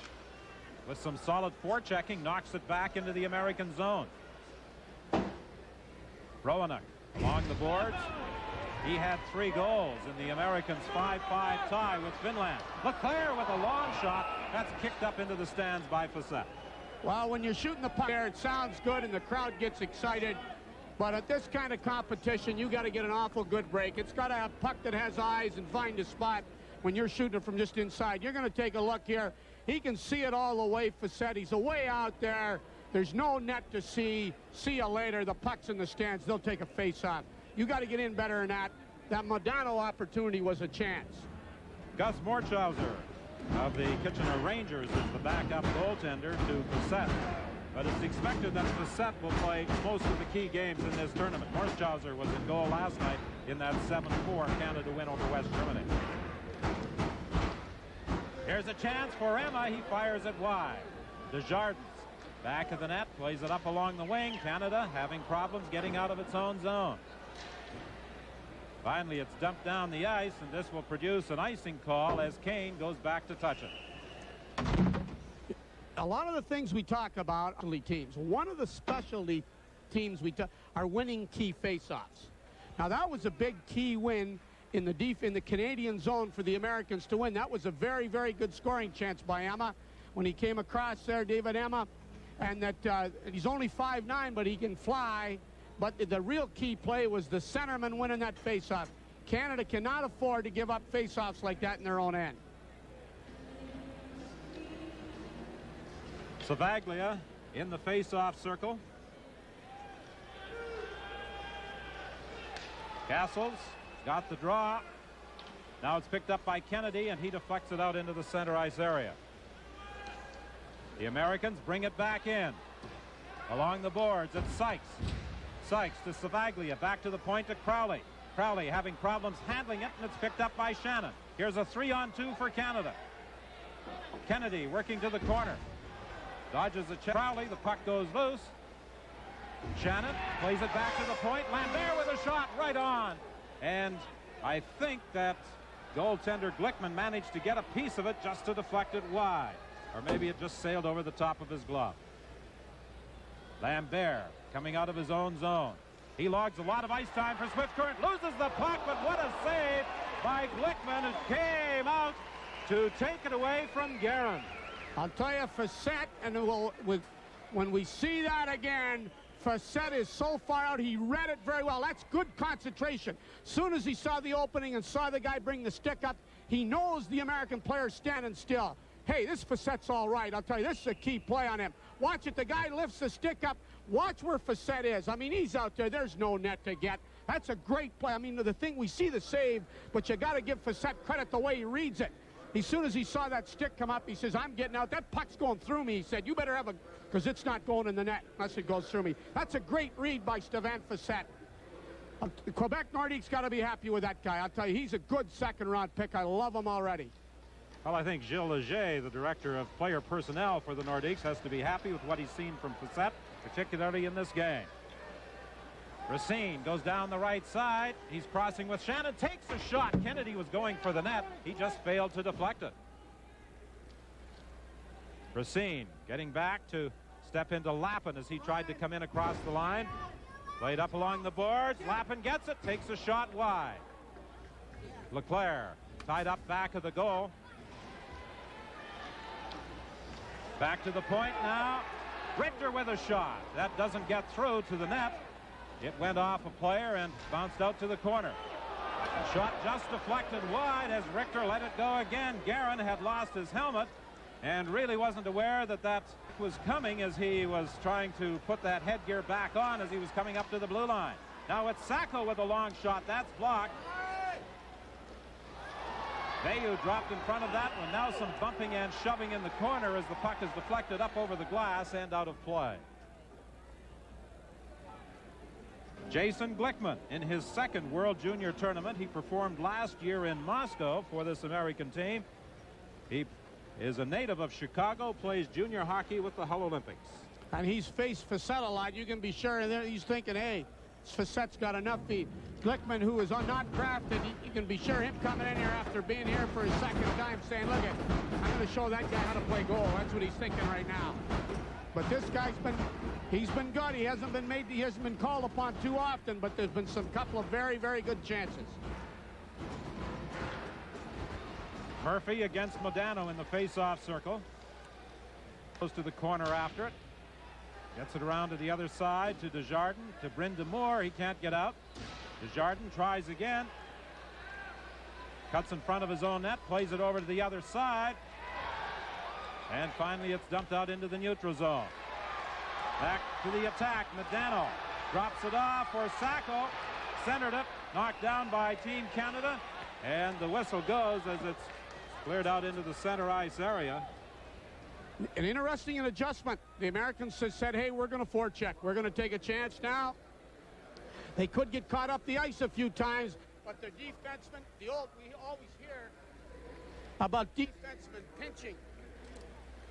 with some solid forechecking knocks it back into the American zone. Rowanuk along the boards. He had 3 goals in the Americans' 5-5 tie with Finland. Leclerc with a long shot. That's kicked up into the stands by Facette. Well, when you're shooting the puck there, it sounds good and the crowd gets excited. But at this kind of competition, you got to get an awful good break. It's got to have puck that has eyes and find a spot when you're shooting it from just inside. You're going to take a look here. He can see it all the way, Facette. He's away out there. There's no net to see. See you later. The puck's in the stands. They'll take a face-off. You got to get in better than that. That Modano opportunity was a chance. Gus Morchauser of the Kitchener Rangers is the backup goaltender to Facette. But it's expected that Facette will play most of the key games in this tournament. Morchauser was in goal last night in that 7-4 Canada win over West Germany. Here's a chance for Emma. He fires it wide. Desjardins back of the net, plays it up along the wing. Canada having problems getting out of its own zone. Finally, it's dumped down the ice, and this will produce an icing call as Kane goes back to touch it. A lot of the things we talk about teams. One of the specialty teams are winning key faceoffs. Now that was a big key win in the Canadian zone for the Americans to win. That was a very, very good scoring chance by Emma when he came across there, David Emma, and that he's only 5'9", but he can fly. But the real key play was the centerman winning that faceoff. Canada cannot afford to give up faceoffs like that in their own end. Savaglia in the face-off circle. Castles got the draw. Now it's picked up by Kennedy, and he deflects it out into the center ice area. The Americans bring it back in. Along the boards, it's Sykes. Sykes to Savaglia, back to the point to Crowley. Crowley having problems handling it, and it's picked up by Shannon. Here's a 3-on-2 for Canada. Kennedy working to the corner. Dodges a check. Crowley, the puck goes loose. Shannon plays it back to the point. Lambert with a shot right on. And I think that goaltender Glickman managed to get a piece of it just to deflect it wide. Or maybe it just sailed over the top of his glove. Lambert coming out of his own zone. He logs a lot of ice time for Swift Current. Loses the puck, but what a save by Glickman. It came out to take it away from Guerin. I'll tell you, Facette, and when we see that again, Facette is so far out, he read it very well. That's good concentration. Soon as he saw the opening and saw the guy bring the stick up, he knows the American player's standing still. Hey, this Facette's all right. I'll tell you, this is a key play on him. Watch it. The guy lifts the stick up. Watch where Facette is. I mean, he's out there. There's no net to get. That's a great play. I mean, the thing, we see the save, but you got to give Facette credit the way he reads it. As soon as he saw that stick come up, he says, I'm getting out. That puck's going through me. He said, you better have a, because it's not going in the net unless it goes through me. That's a great read by Stevan Facette. Quebec Nordique's got to be happy with that guy. I'll tell you, he's a good second-round pick. I love him already. Well, I think Gilles Leger, the director of player personnel for the Nordiques, has to be happy with what he's seen from Facette, particularly in this game. Racine goes down the right side. He's crossing with Shannon, takes a shot. Kennedy was going for the net. He just failed to deflect it. Racine getting back to step into Lappin as he tried to come in across the line. Played up along the boards. Lappin gets it, takes a shot wide. Leclaire tied up back of the goal. Back to the point now. Richter with a shot. That doesn't get through to the net. It went off a player and bounced out to the corner. The shot just deflected wide as Richter let it go again. Guerin had lost his helmet and really wasn't aware that that was coming as he was trying to put that headgear back on as he was coming up to the blue line. Now it's Sacco with a long shot. That's blocked. Bayou dropped in front of that one. Now some bumping and shoving in the corner as the puck is deflected up over the glass and out of play. Jason Glickman in his second World Junior Tournament. He performed last year in Moscow for this American team. He is a native of Chicago, plays junior hockey with the Hull Olympics. And he's faced Facette a lot. You can be sure he's thinking, hey, Facette's got enough feet. Glickman, who is not drafted, you can be sure him coming in here after being here for his second time saying, look it, I'm going to show that guy how to play goal. That's what he's thinking right now. But this guy's he's been good. He hasn't been called upon too often, but there's been some couple of very, very good chances. Murphy against Modano in the face-off circle. Goes to the corner after it. Gets it around to the other side to Desjardins, to Brind'Amour. He can't get out. Desjardins tries again. Cuts in front of his own net, plays it over to the other side. And finally it's dumped out into the neutral zone. Back to the attack. Modano drops it off for Sacco. Centered it, knocked down by Team Canada. And the whistle goes as it's cleared out into the center ice area. An interesting adjustment. The Americans said, hey, we're going to forecheck. We're going to take a chance now. They could get caught up the ice a few times, but their defensemen, we always hear about defensemen pinching.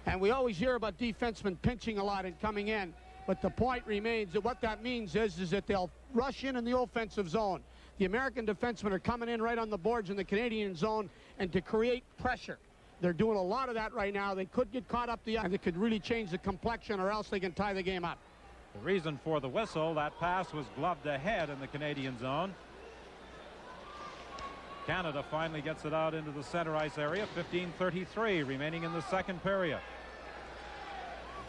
And we always hear about defensemen pinching a lot and coming in. But the point remains that what that means is that they'll rush in the offensive zone. The American defensemen are coming in right on the boards in the Canadian zone and to create pressure. They're doing a lot of that right now. They could get caught up the ice. They could really change the complexion, or else they can tie the game up. The reason for the whistle, that pass was gloved ahead in the Canadian zone. Canada finally gets it out into the center ice area. 15:33 remaining in the second period.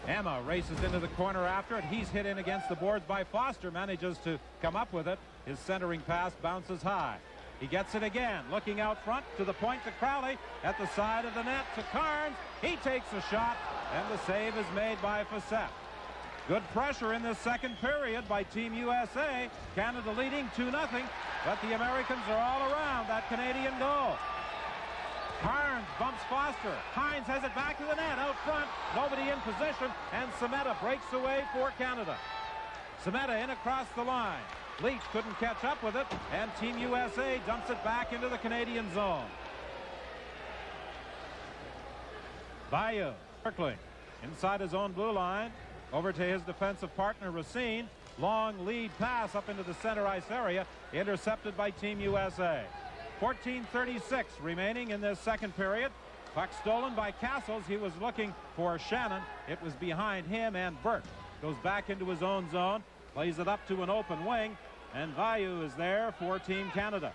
Emma races into the corner after it. He's hit in against the boards by Foster. Manages to come up with it. His centering pass bounces high. He gets it again. Looking out front to the point to Crowley. At the side of the net to Carnes. He takes a shot. And the save is made by Facette. Good pressure in this second period by Team USA. Canada leading 2-0, but the Americans are all around that Canadian goal. Carnes bumps Foster. Hines has it back to the net out front. Nobody in position, and Semeta breaks away for Canada. Semeta in across the line. Leach couldn't catch up with it, and Team USA dumps it back into the Canadian zone. Bayou circling inside his own blue line. Over to his defensive partner, Racine. long lead pass up into the center ice area, intercepted by Team USA. 14:36 remaining in this second period. Puck stolen by Castles. He was looking for Shannon. It was behind him, and Burt goes back into his own zone, plays it up to an open wing, and Vayu is there for Team Canada.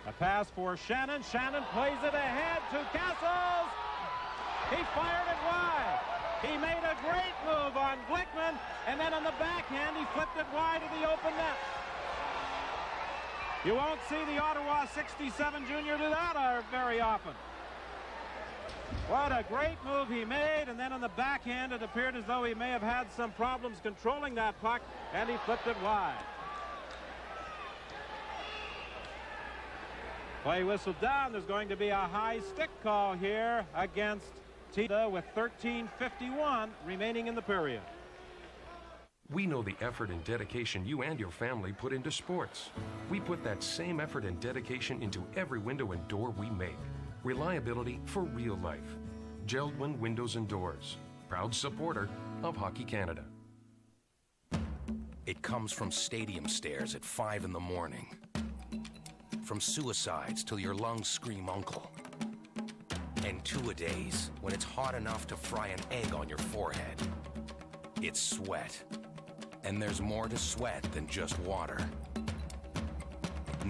A pass for Shannon. Shannon plays it ahead to Castles. He fired it wide. He made a great move on Glickman, and then on the backhand, he flipped it wide to the open net. You won't see the Ottawa 67 junior do that very often. What a great move he made, and then on the backhand, it appeared as though he may have had some problems controlling that puck, and he flipped it wide. Play whistle down. There's going to be a high stick call here against Tita with 13:51 remaining in the period. We know the effort and dedication you and your family put into sports. We put that same effort and dedication into every window and door we make. Reliability for real life. Geldwin Windows and Doors, proud supporter of Hockey Canada. It comes from stadium stairs at 5 in the morning. From suicides till your lungs scream uncle. And two-a-days when it's hot enough to fry an egg on your forehead. It's sweat. And there's more to sweat than just water.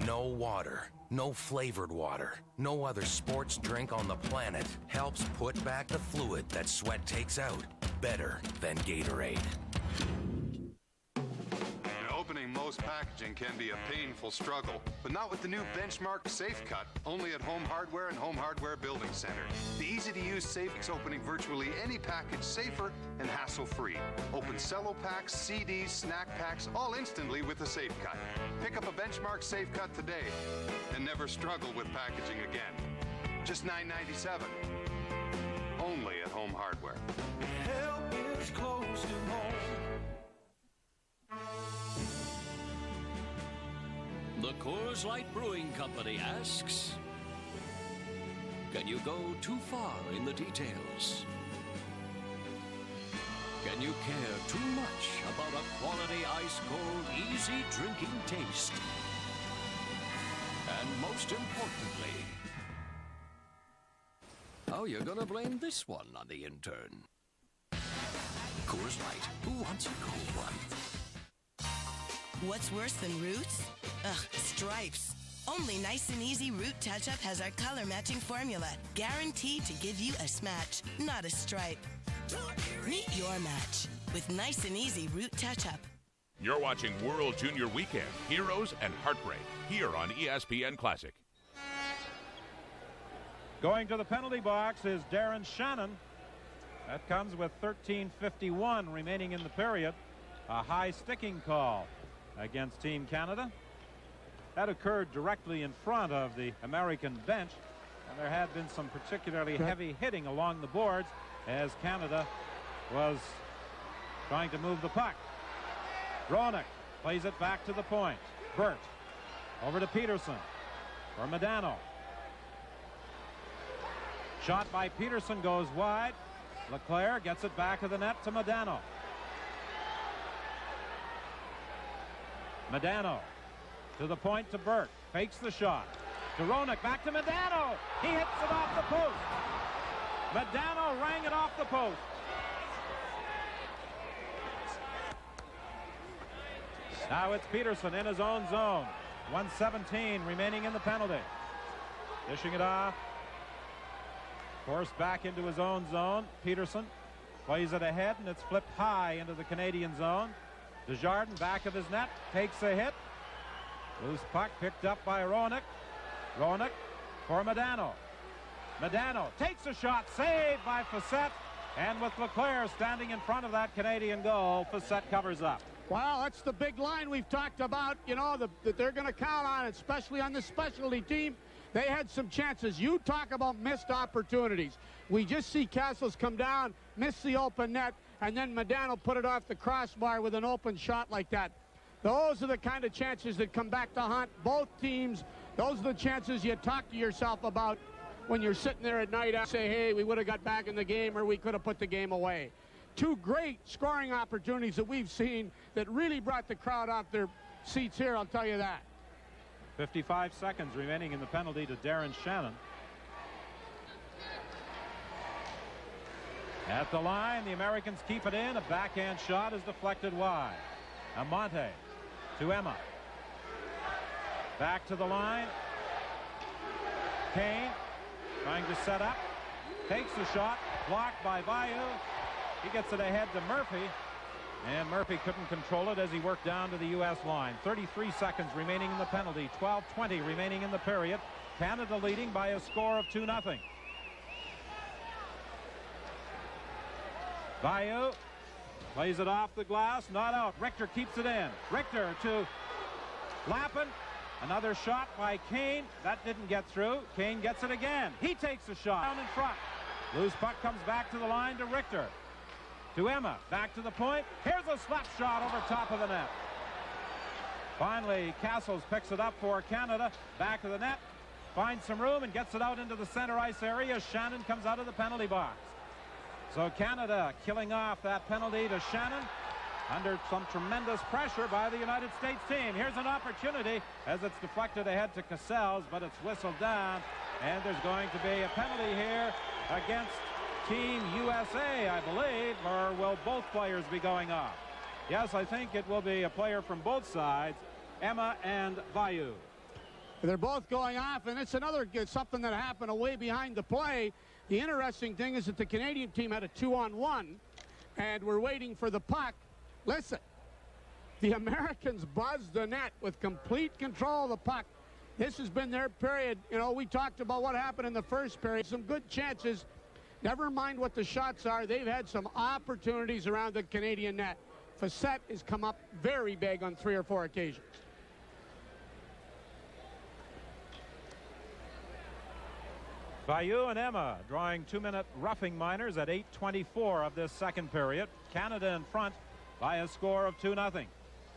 No water, no flavored water, no other sports drink on the planet helps put back the fluid that sweat takes out better than Gatorade. Opening most packaging can be a painful struggle, but not with the new Benchmark Safe Cut, only at Home Hardware and Home Hardware Building Center. The easy-to-use safe is opening virtually any package safer and hassle-free. Open cello packs, CDs, snack packs, all instantly with the Safe Cut. Pick up a Benchmark Safe Cut today and never struggle with packaging again. Just $9.97. Only at Home Hardware. Help is close to home. The Coors Light Brewing Company asks, can you go too far in the details? Can you care too much about a quality ice-cold, easy drinking taste? And most importantly, how you gonna blame this one on the intern? Coors Light, who wants a cold one? What's worse than roots? Ugh, stripes. Only Nice and Easy Root Touch-Up has our color-matching formula, guaranteed to give you a smatch, not a stripe. Meet your match with Nice and Easy Root Touch-Up. You're watching World Junior Weekend, Heroes and Heartbreak, here on ESPN Classic. Going to the penalty box is Darren Shannon. That comes with 13:51 remaining in the period. A high sticking call against Team Canada. That occurred directly in front of the American bench, and there had been some particularly heavy hitting along the boards as Canada was trying to move the puck. Roenick plays it back to the point. Burt over to Peterson for Modano. Shot by Peterson goes wide. Leclaire gets it back of the net to Modano. Modano to the point to Burt. Fakes the shot. To Roenick, back to Modano. He hits it off the post. Modano rang it off the post. Now it's Peterson in his own zone. 1:17 remaining in the penalty. Dishing it off. Forced back into his own zone. Peterson plays it ahead, and it's flipped high into the Canadian zone. Desjardins, back of his net, takes a hit. Loose puck picked up by Roenick. Roenick for Modano. Modano takes a shot, saved by Facette. And with Leclaire standing in front of that Canadian goal, Facette covers up. Well, that's the big line we've talked about, you know, that they're going to count on, especially on the specialty team. They had some chances. You talk about missed opportunities. We just see Castles come down, miss the open net, and then Modano put it off the crossbar with an open shot like that. Those are the kind of chances that come back to haunt both teams. Those are the chances you talk to yourself about when you're sitting there at night and say, hey, we would have got back in the game or we could have put the game away. two great scoring opportunities that we've seen that really brought the crowd off their seats here, I'll tell you that. 55 seconds remaining in the penalty to Darren Shannon. At the line, the Americans keep it in. A backhand shot is deflected wide. Amante to Emma. Back to the line. Kane trying to set up. Takes the shot. Blocked by Bayou. He gets it ahead to Murphy. And Murphy couldn't control it as he worked down to the U.S. line. 33 seconds remaining in the penalty. 12:20 remaining in the period. Canada leading by a score of 2-0. Bayou plays it off the glass. Not out. Richter keeps it in. Richter to Lappin. Another shot by Kane. That didn't get through. Kane gets it again. He takes a shot. Down in front. Loose puck comes back to the line to Richter. To Emma, back to the point. Here's a slap shot over top of the net. Finally, Castles picks it up for Canada. Back of the net, finds some room and gets it out into the center ice area. Shannon comes out of the penalty box. So Canada killing off that penalty to Shannon under some tremendous pressure by the United States team. Here's an opportunity as it's deflected ahead to Cassels, but it's whistled down. And there's going to be a penalty here against Team USA, I believe, or will both players be going off? Yes, I think it will be a player from both sides, Emma and Bayou. They're both going off, and it's something that happened away behind the play. The interesting thing is that the Canadian team had a 2-on-1, and we're waiting for the puck. Listen, the Americans buzzed the net with complete control of the puck. This has been their period. You know, we talked about what happened in the first period. Some good chances. Never mind what the shots are. They've had some opportunities around the Canadian net. Facette has come up very big on 3 or 4 occasions. Bayou and Emma drawing 2-minute roughing minors at 8:24 of this second period. Canada in front by a score of 2-0.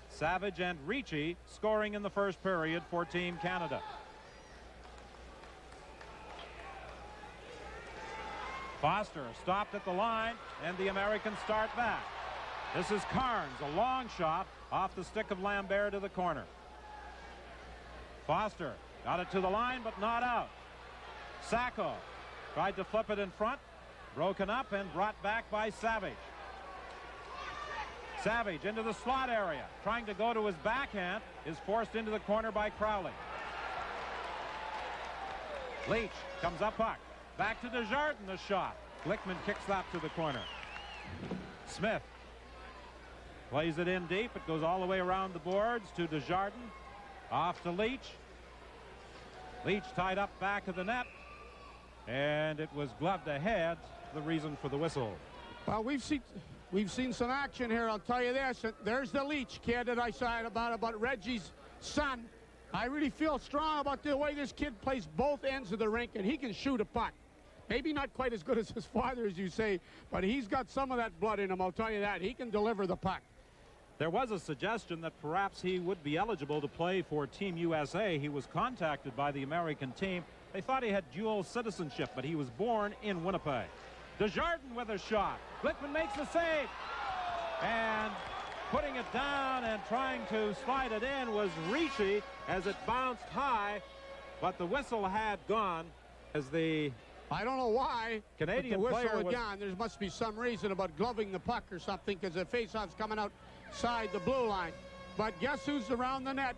Savage and Ricci scoring in the first period for Team Canada. Foster stopped at the line, and the Americans start back. This is Carnes, a long shot off the stick of Lambert to the corner. Foster got it to the line, but not out. Sacco tried to flip it in front, broken up and brought back by Savage. Savage into the slot area, trying to go to his backhand, is forced into the corner by Crowley. Leach comes up puck. Back to Desjardins, the shot. Glickman kicks that to the corner. Smith plays it in deep. It goes all the way around the boards to Desjardins. Off to Leach. Leach tied up back of the net. And it was gloved ahead, the reason for the whistle. Well, we've seen some action here, I'll tell you this. There's the Leach kid that I said about Reggie's son. I really feel strong about the way this kid plays both ends of the rink, and he can shoot a puck. Maybe not quite as good as his father, as you say, but he's got some of that blood in him, I'll tell you that. He can deliver the puck. There was a suggestion that perhaps he would be eligible to play for Team USA. He was contacted by the American team. They thought he had dual citizenship, but he was born in Winnipeg. Desjardins with a shot. Glickman makes the save. And putting it down and trying to slide it in was Ricci as it bounced high, but the whistle had gone as the I don't know why Canadian the whistle player had was gone. There must be some reason about gloving the puck or something, because the faceoff's coming outside the blue line. But guess who's around the net?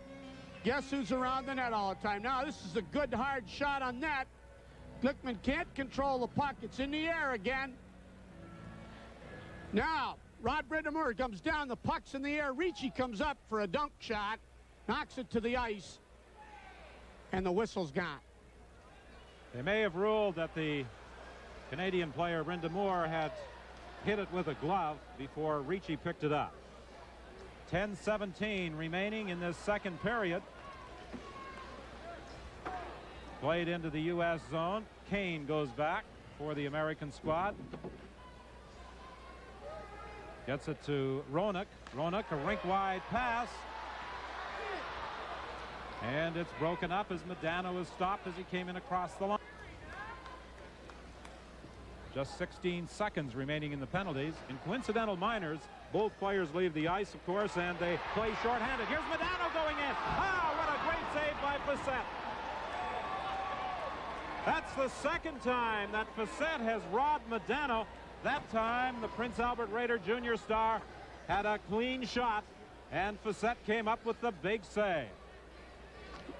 Guess who's around the net all the time? Now, this is a good, hard shot on net. Glickman can't control the puck. It's in the air again. Now, Rod Brind'Amour comes down. The puck's in the air. Ricci comes up for a dunk shot, knocks it to the ice, and the whistle's gone. They may have ruled that the Canadian player Brind'Amour had hit it with a glove before Ricci picked it up. 10:17 remaining in this second period. Played into the U.S. zone. Kane goes back for the American squad. Gets it to Roenick. Roenick, a rink-wide pass. And it's broken up as Modano is stopped as he came in across the line. Just 16 seconds remaining in the penalties. In coincidental minors, both players leave the ice, of course, and they play shorthanded. Here's Modano going in. Ah, what a great save by Facette. That's the second time that Facette has robbed Modano. That time, the Prince Albert Raider Junior star had a clean shot, and Facette came up with the big save.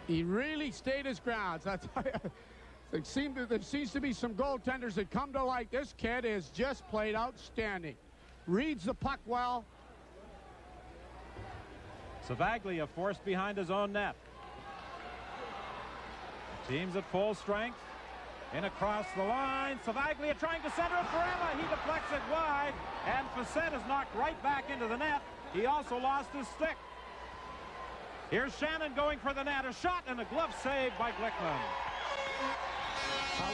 He really stayed his grounds. I tell you, there seems to be some goaltenders that come to light. This kid is just played outstanding. Reads the puck well. Savaglia forced behind his own net. Team's at full strength. In across the line. Savaglia trying to center it for Emma. He deflects it wide. And Facette is knocked right back into the net. He also lost his stick. Here's Shannon going for the net. A shot and a glove save by Glickman.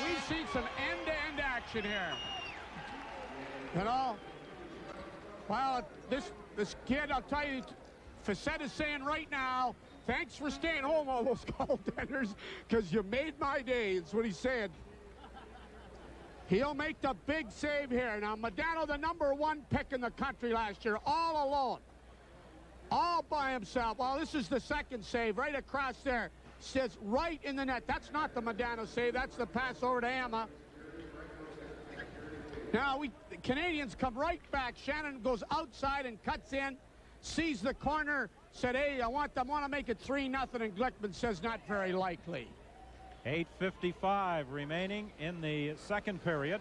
We've seen some end-to-end action here. You know, well, this kid, I'll tell you, Facette is saying right now, thanks for staying home, all those goaltenders, because you made my day. That's what he said. He'll make the big save here. Now, Modano, the #1 pick in the country last year, all alone. All by himself. Well, this is the second save right across there. Sits right in the net. That's not the Modano save. That's the pass over to Emma. Now, the Canadians come right back. Shannon goes outside and cuts in. Sees the corner. Said, hey, I want to make it 3-0. And Glickman says, not very likely. 8:55 remaining in the second period.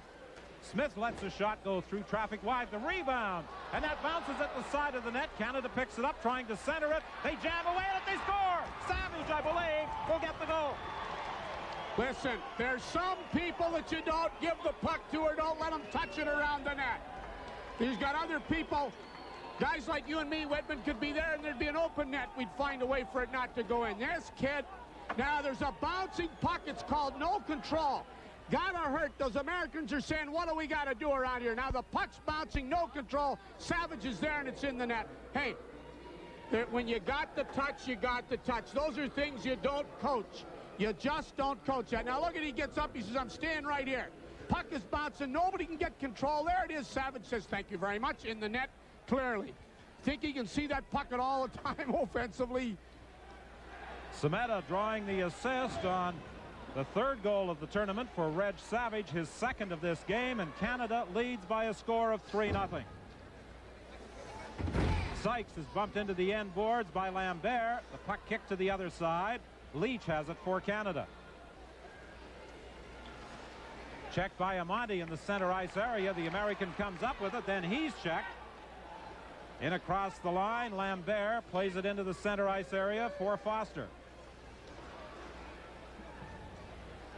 Smith lets a shot go through traffic wide. The rebound. And that bounces at the side of the net. Canada picks it up, trying to center it. They jam away at it. They score. Savage, I believe, will get the goal. Listen, there's some people that you don't give the puck to or don't let them touch it around the net. He's got other people. Guys like you and me, Whitman, could be there and there'd be an open net. We'd find a way for it not to go in. This kid, now there's a bouncing puck. It's called no control. Gotta hurt. Those Americans are saying, what do we got to do around here? Now the puck's bouncing, no control. Savage is there and it's in the net. Hey, when you got the touch, you got the touch. Those are things you don't coach. You just don't coach that. Now look at, he gets up. He says, I'm staying right here. Puck is bouncing. Nobody can get control. There it is. Savage says, thank you very much. In the net, clearly. Think he can see that puck at all the time offensively. Semeta drawing the assist on the third goal of the tournament for Reg Savage, his second of this game, and Canada leads by a score of 3-0. Sykes is bumped into the end boards by Lambert. The puck kicked to the other side. Leach has it for Canada. Checked by Amandi in the center ice area. The American comes up with it, then he's checked. In across the line, Lambert plays it into the center ice area for Foster.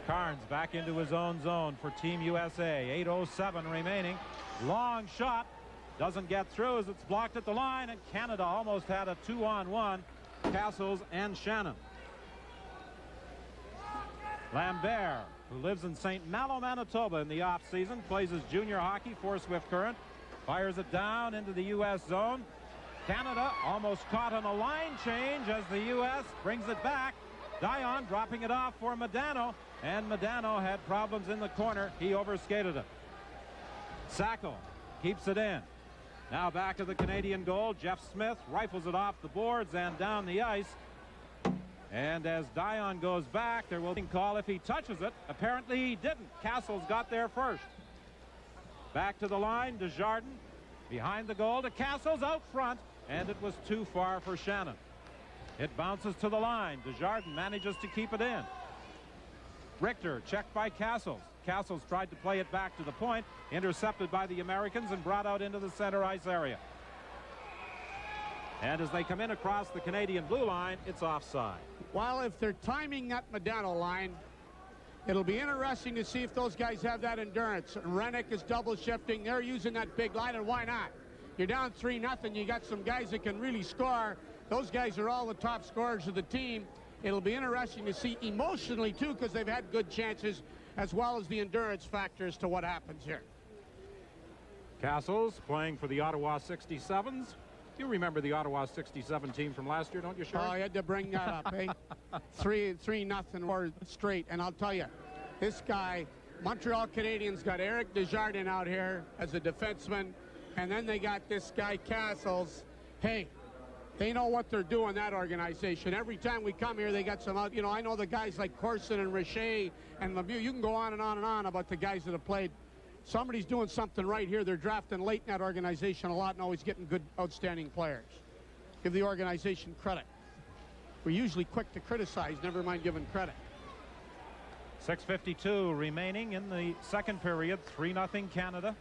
Carnes back into his own zone for Team USA. 8:07 remaining. Long shot. Doesn't get through as it's blocked at the line, and Canada almost had a 2-on-1. Castles and Shannon. Lambert, who lives in St. Malo, Manitoba in the off-season, plays his junior hockey for Swift Current. Fires it down into the U.S. zone. Canada almost caught on a line change as the U.S. brings it back. Dion dropping it off for Modano, and Modano had problems in the corner. He overskated it. Sacco keeps it in. Now back to the Canadian goal. Jeff Smith rifles it off the boards and down the ice. And as Dion goes back, there will be a call if he touches it. Apparently he didn't. Castles got there first. Back to the line, Desjardins behind the goal to Castles out front, and it was too far for Shannon. It bounces to the line. Desjardins manages to keep it in. Richter checked by Castles. Castles tried to play it back to the point, intercepted by the Americans and brought out into the center ice area. And as they come in across the Canadian blue line, it's offside. Well, if they're timing that Modano line, it'll be interesting to see if those guys have that endurance. Rennick is double shifting. They're using that big line, and why not? You're down 3-0. You got some guys that can really score. Those guys are all the top scorers of the team. It'll be interesting to see emotionally, too, because they've had good chances, as well as the endurance factor as to what happens here. Castles playing for the Ottawa 67s. You remember the Ottawa 67 team from last year, don't you, Sherry? Oh, you had to bring that up, eh? 3-0 or straight. And I'll tell you, this guy, Montreal Canadiens got Eric Desjardins out here as a defenseman, and then they got this guy Castles. Hey, they know what they're doing, that organization. Every time we come here, they got some out. You know, I know the guys like Corson and Richer and Lemieux. You can go on and on and on about the guys that have played. Somebody's doing something right here. They're drafting late in that organization a lot and always getting good, outstanding players. Give the organization credit. We're usually quick to criticize, never mind giving credit. 6:52 remaining in the second period. 3-0 Canada.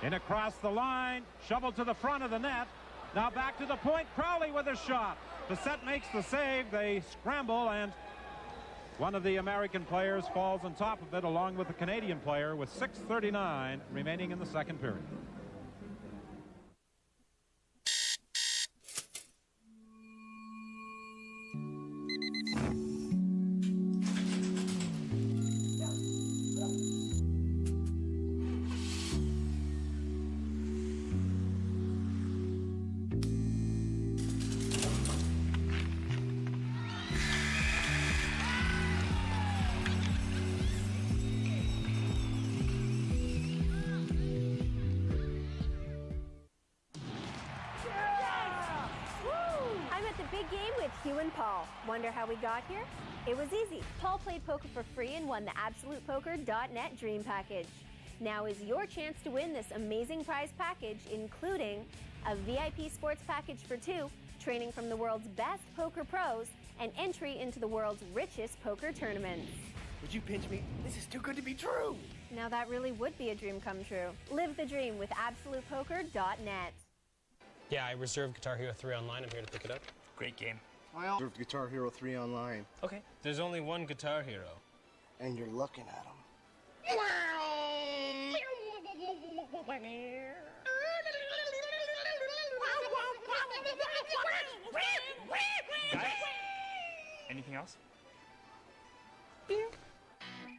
In across the line, shoveled to the front of the net. Now back to the point. Crowley with a shot. Bissett makes the save. They scramble, and one of the American players falls on top of it along with the Canadian player with 6:39 remaining in the second period. Wonder how we got here? It was easy. Paul played poker for free and won the AbsolutePoker.net Dream Package. Now is your chance to win this amazing prize package, including a VIP sports package for 2, training from the world's best poker pros, and entry into the world's richest poker tournaments. Would you pinch me? This is too good to be true. Now that really would be a dream come true. Live the dream with AbsolutePoker.net. Yeah, I reserved Guitar Hero 3 online. I'm here to pick it up. Great game. I reserved Guitar Hero 3 online. Okay. There's only one Guitar Hero. And you're looking at him. Guys, anything else?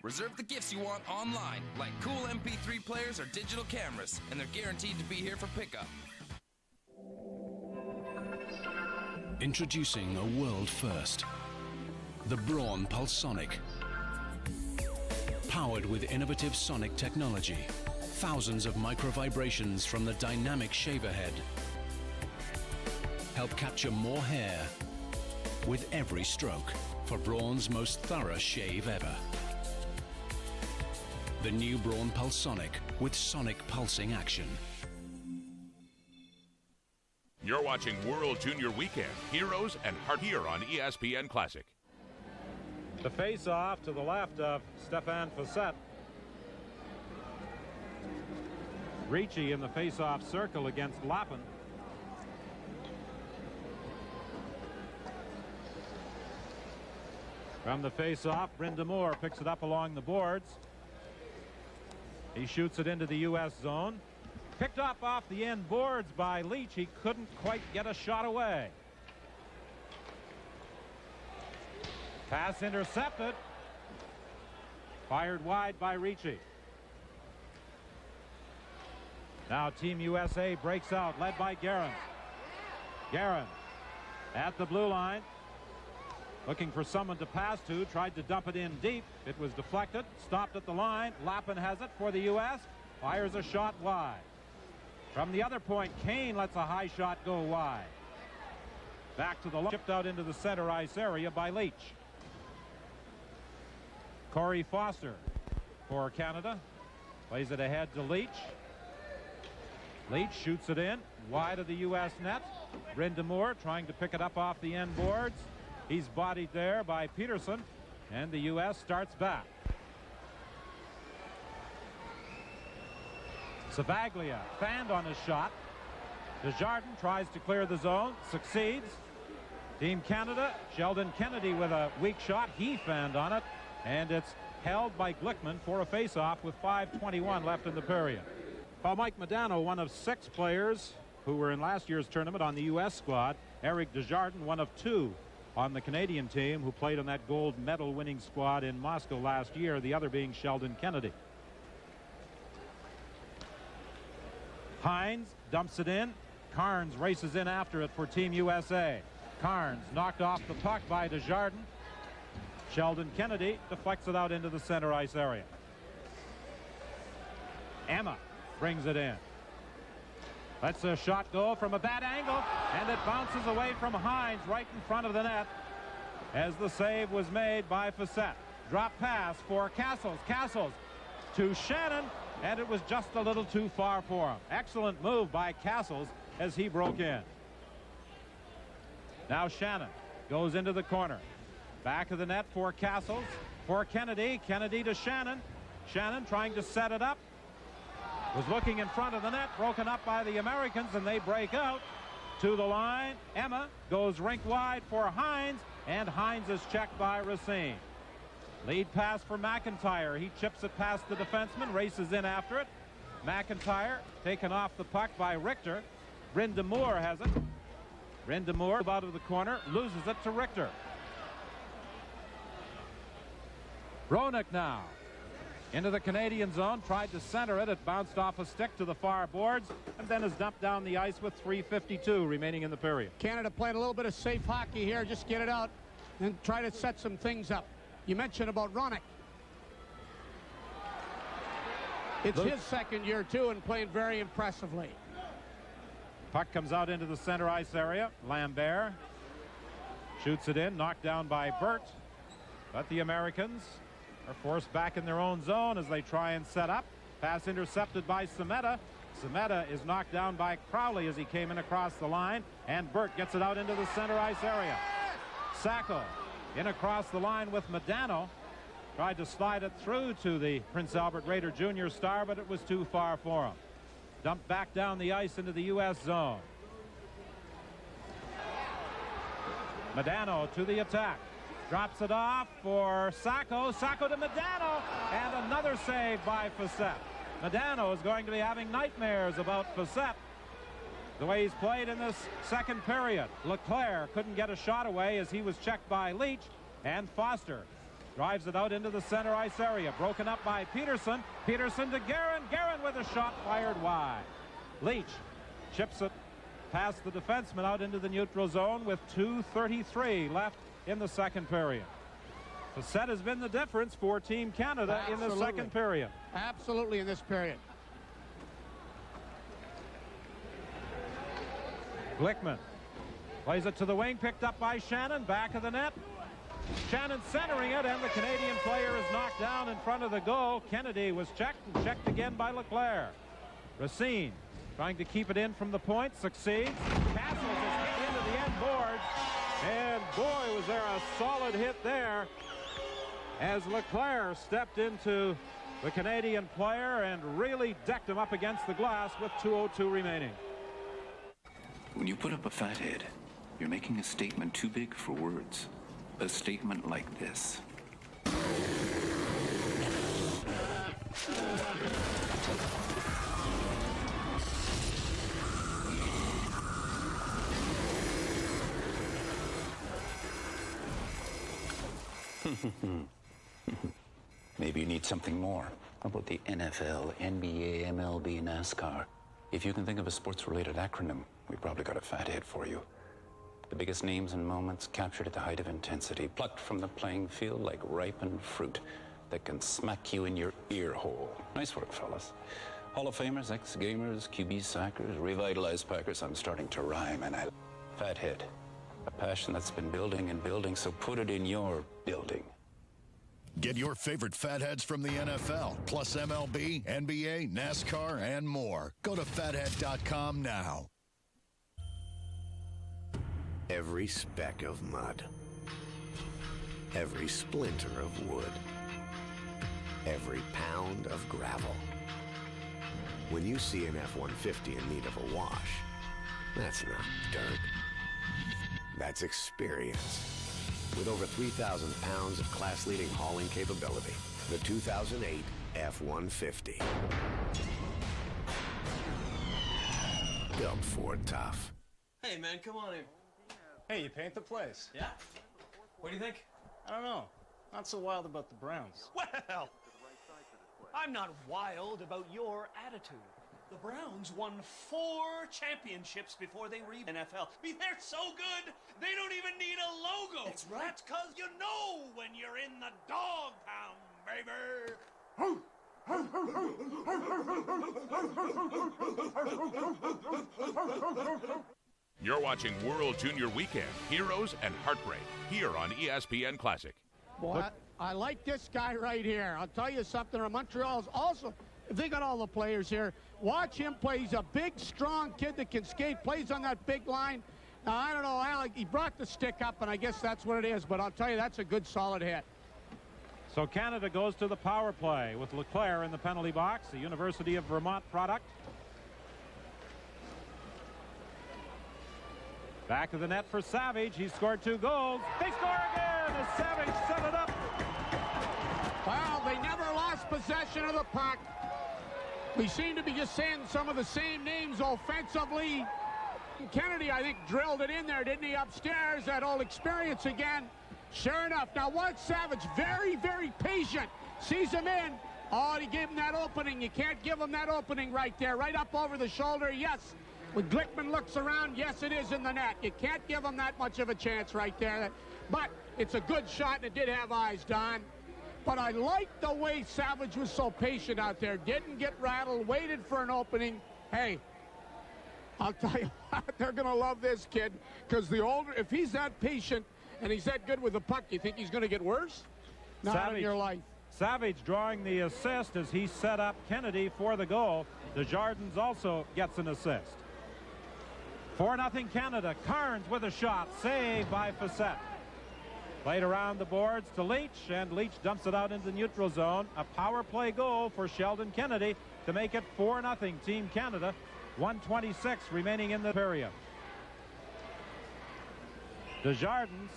Reserve the gifts you want online, like cool MP3 players or digital cameras, and they're guaranteed to be here for pickup. Introducing a world first, the Braun Pulsonic. Powered with innovative sonic technology, thousands of micro vibrations from the dynamic shaver head help capture more hair with every stroke for Braun's most thorough shave ever. The new Braun Pulsonic with sonic pulsing action. You're watching World Junior Weekend, Heroes and Heart here on ESPN Classic. The face-off to the left of Stefan Bissett. Ricci in the face-off circle against Lappin. From the face-off, Brind'Amour picks it up along the boards. He shoots it into the U.S. zone. Picked up off the end boards by Leach. He couldn't quite get a shot away. Pass intercepted. Fired wide by Ricci. Now Team USA breaks out, led by Guerin. Guerin at the blue line. Looking for someone to pass to. Tried to dump it in deep. It was deflected. Stopped at the line. Lappin has it for the U.S. Fires a shot wide. From the other point, Kane lets a high shot go wide. Back to the line. Chipped out into the center ice area by Leach. Corey Foster for Canada. Plays it ahead to Leach. Leach shoots it in. Wide of the U.S. net. Brind'Amour trying to pick it up off the end boards. He's bodied there by Peterson. And the U.S. starts back. Savaglia fanned on his shot. Desjardins tries to clear the zone, succeeds. Team Canada, Sheldon Kennedy with a weak shot. He fanned on it, and it's held by Glickman for a face-off with 5:21 left in the period. Well, Mike Modano, one of 6 players who were in last year's tournament on the U.S. squad. Eric Desjardins, one of 2 on the Canadian team who played on that gold medal winning squad in Moscow last year, the other being Sheldon Kennedy. Hines dumps it in. Carnes races in after it for Team USA. Carnes knocked off the puck by Desjardins. Sheldon Kennedy deflects it out into the center ice area. Emma brings it in. Lets a shot go from a bad angle, and it bounces away from Hines right in front of the net as the save was made by Facette. Drop pass for Castles. Castles to Shannon, and it was just a little too far for him. Excellent move by Castles as he broke in. Now Shannon goes into the corner. Back of the net for Castles. For Kennedy. Kennedy to Shannon. Shannon trying to set it up. Was looking in front of the net. Broken up by the Americans, and they break out to the line. Emma goes rink wide for Hines, and Hines is checked by Racine. Lead pass for McIntyre. He chips it past the defenseman, races in after it. McIntyre taken off the puck by Richter. Brind'Amour has it. Brind'Amour out of the corner, loses it to Richter. Roenick now into the Canadian zone, tried to center it. It bounced off a stick to the far boards and then is dumped down the ice with 3:52 remaining in the period. Canada playing a little bit of safe hockey here. Just get it out and try to set some things up. You mentioned about Roenick. It's his second year, too, and playing very impressively. Puck comes out into the center ice area. Lambert shoots it in, knocked down by Burt. But the Americans are forced back in their own zone as they try and set up. Pass intercepted by Semeta. Semeta is knocked down by Crowley as he came in across the line, and Burt gets it out into the center ice area. Sacco in across the line with Modano. Tried to slide it through to the Prince Albert Raider Junior star, but it was too far for him. Dumped back down the ice into the U.S. zone. Modano to the attack. Drops it off for Sacco. Sacco to Modano. And another save by Facette. Modano is going to be having nightmares about Facette, the way he's played in this second period. Leclerc couldn't get a shot away as he was checked by Leach. And Foster drives it out into the center ice area. Broken up by Peterson. Peterson to Guerin. Guerin with a shot fired wide. Leach chips it past the defenseman out into the neutral zone with 2:33 left in the second period. Facette has been the difference for Team Canada in the second period. Absolutely in this period. Glickman plays it to the wing, picked up by Shannon, back of the net. Shannon centering it, and the Canadian player is knocked down in front of the goal. Kennedy was checked and checked again by Leclerc. Racine trying to keep it in from the point, succeeds. Castles is hit into the end boards, and boy, was there a solid hit there as Leclerc stepped into the Canadian player and really decked him up against the glass with 2:02 remaining. When you put up a fathead, you're making a statement too big for words. A statement like this. Maybe you need something more. How about the NFL, NBA, MLB, NASCAR? If you can think of a sports-related acronym, we probably got a fathead for you. The biggest names and moments captured at the height of intensity, plucked from the playing field like ripened fruit that can smack you in your ear hole. Nice work, fellas. Hall of Famers, ex-gamers, QB sackers, revitalized Packers. I'm starting to rhyme, and fathead. A passion that's been building and building, so put it in your building. Get your favorite fatheads from the NFL, plus MLB, NBA, NASCAR, and more. Go to fathead.com now. Every speck of mud, every splinter of wood, every pound of gravel. When you see an F-150 in need of a wash, that's not dirt. That's experience. With over 3,000 pounds of class-leading hauling capability, the 2008 F-150. Built Ford tough. Hey, man, come on in. Hey, you paint the place. Yeah? What do you think? I don't know. Not so wild about the Browns. Well, I'm not wild about your attitude. The Browns won 4 championships before they reached NFL. I mean, they're so good, they don't even need a logo. go. That's right. That's because you know when you're in the dog pound, baby. You're watching World Junior Weekend, Heroes and Heartbreak, here on ESPN Classic. Boy, I like this guy right here. I'll tell you something. Montreal's also, they got all the players here. Watch him play. He's a big, strong kid that can skate, plays on that big line. Now, I don't know, Alec, he brought the stick up, and I guess that's what it is, but I'll tell you, that's a good, solid hit. So Canada goes to the power play with Leclerc in the penalty box, the University of Vermont product. Back of the net for Savage. He scored 2 goals. They score again as Savage set it up. Wow, they never lost possession of the puck. We seem to be just saying some of the same names offensively. Kennedy, I think, drilled it in there, didn't he, upstairs? That old experience again. Sure enough. Now, watch Savage. Very, very patient. Sees him in. Oh, he gave him that opening. You can't give him that opening right there. Right up over the shoulder. Yes. When Glickman looks around, yes, it is in the net. You can't give him that much of a chance right there. But it's a good shot, and it did have eyes, Don. But I like the way Savage was so patient out there. Didn't get rattled, waited for an opening. Hey, I'll tell you what, they're going to love this kid, because the older, if he's that patient and he's that good with the puck, you think he's going to get worse? Not in your life. Savage drawing the assist as he set up Kennedy for the goal. Desjardins also gets an assist. 4-0 Canada. Carnes with a shot. Saved by Facette. Played around the boards to Leach, and Leach dumps it out into the neutral zone. A power play goal for Sheldon Kennedy to make it 4-0 Team Canada. 1:26 remaining in the period. Desjardins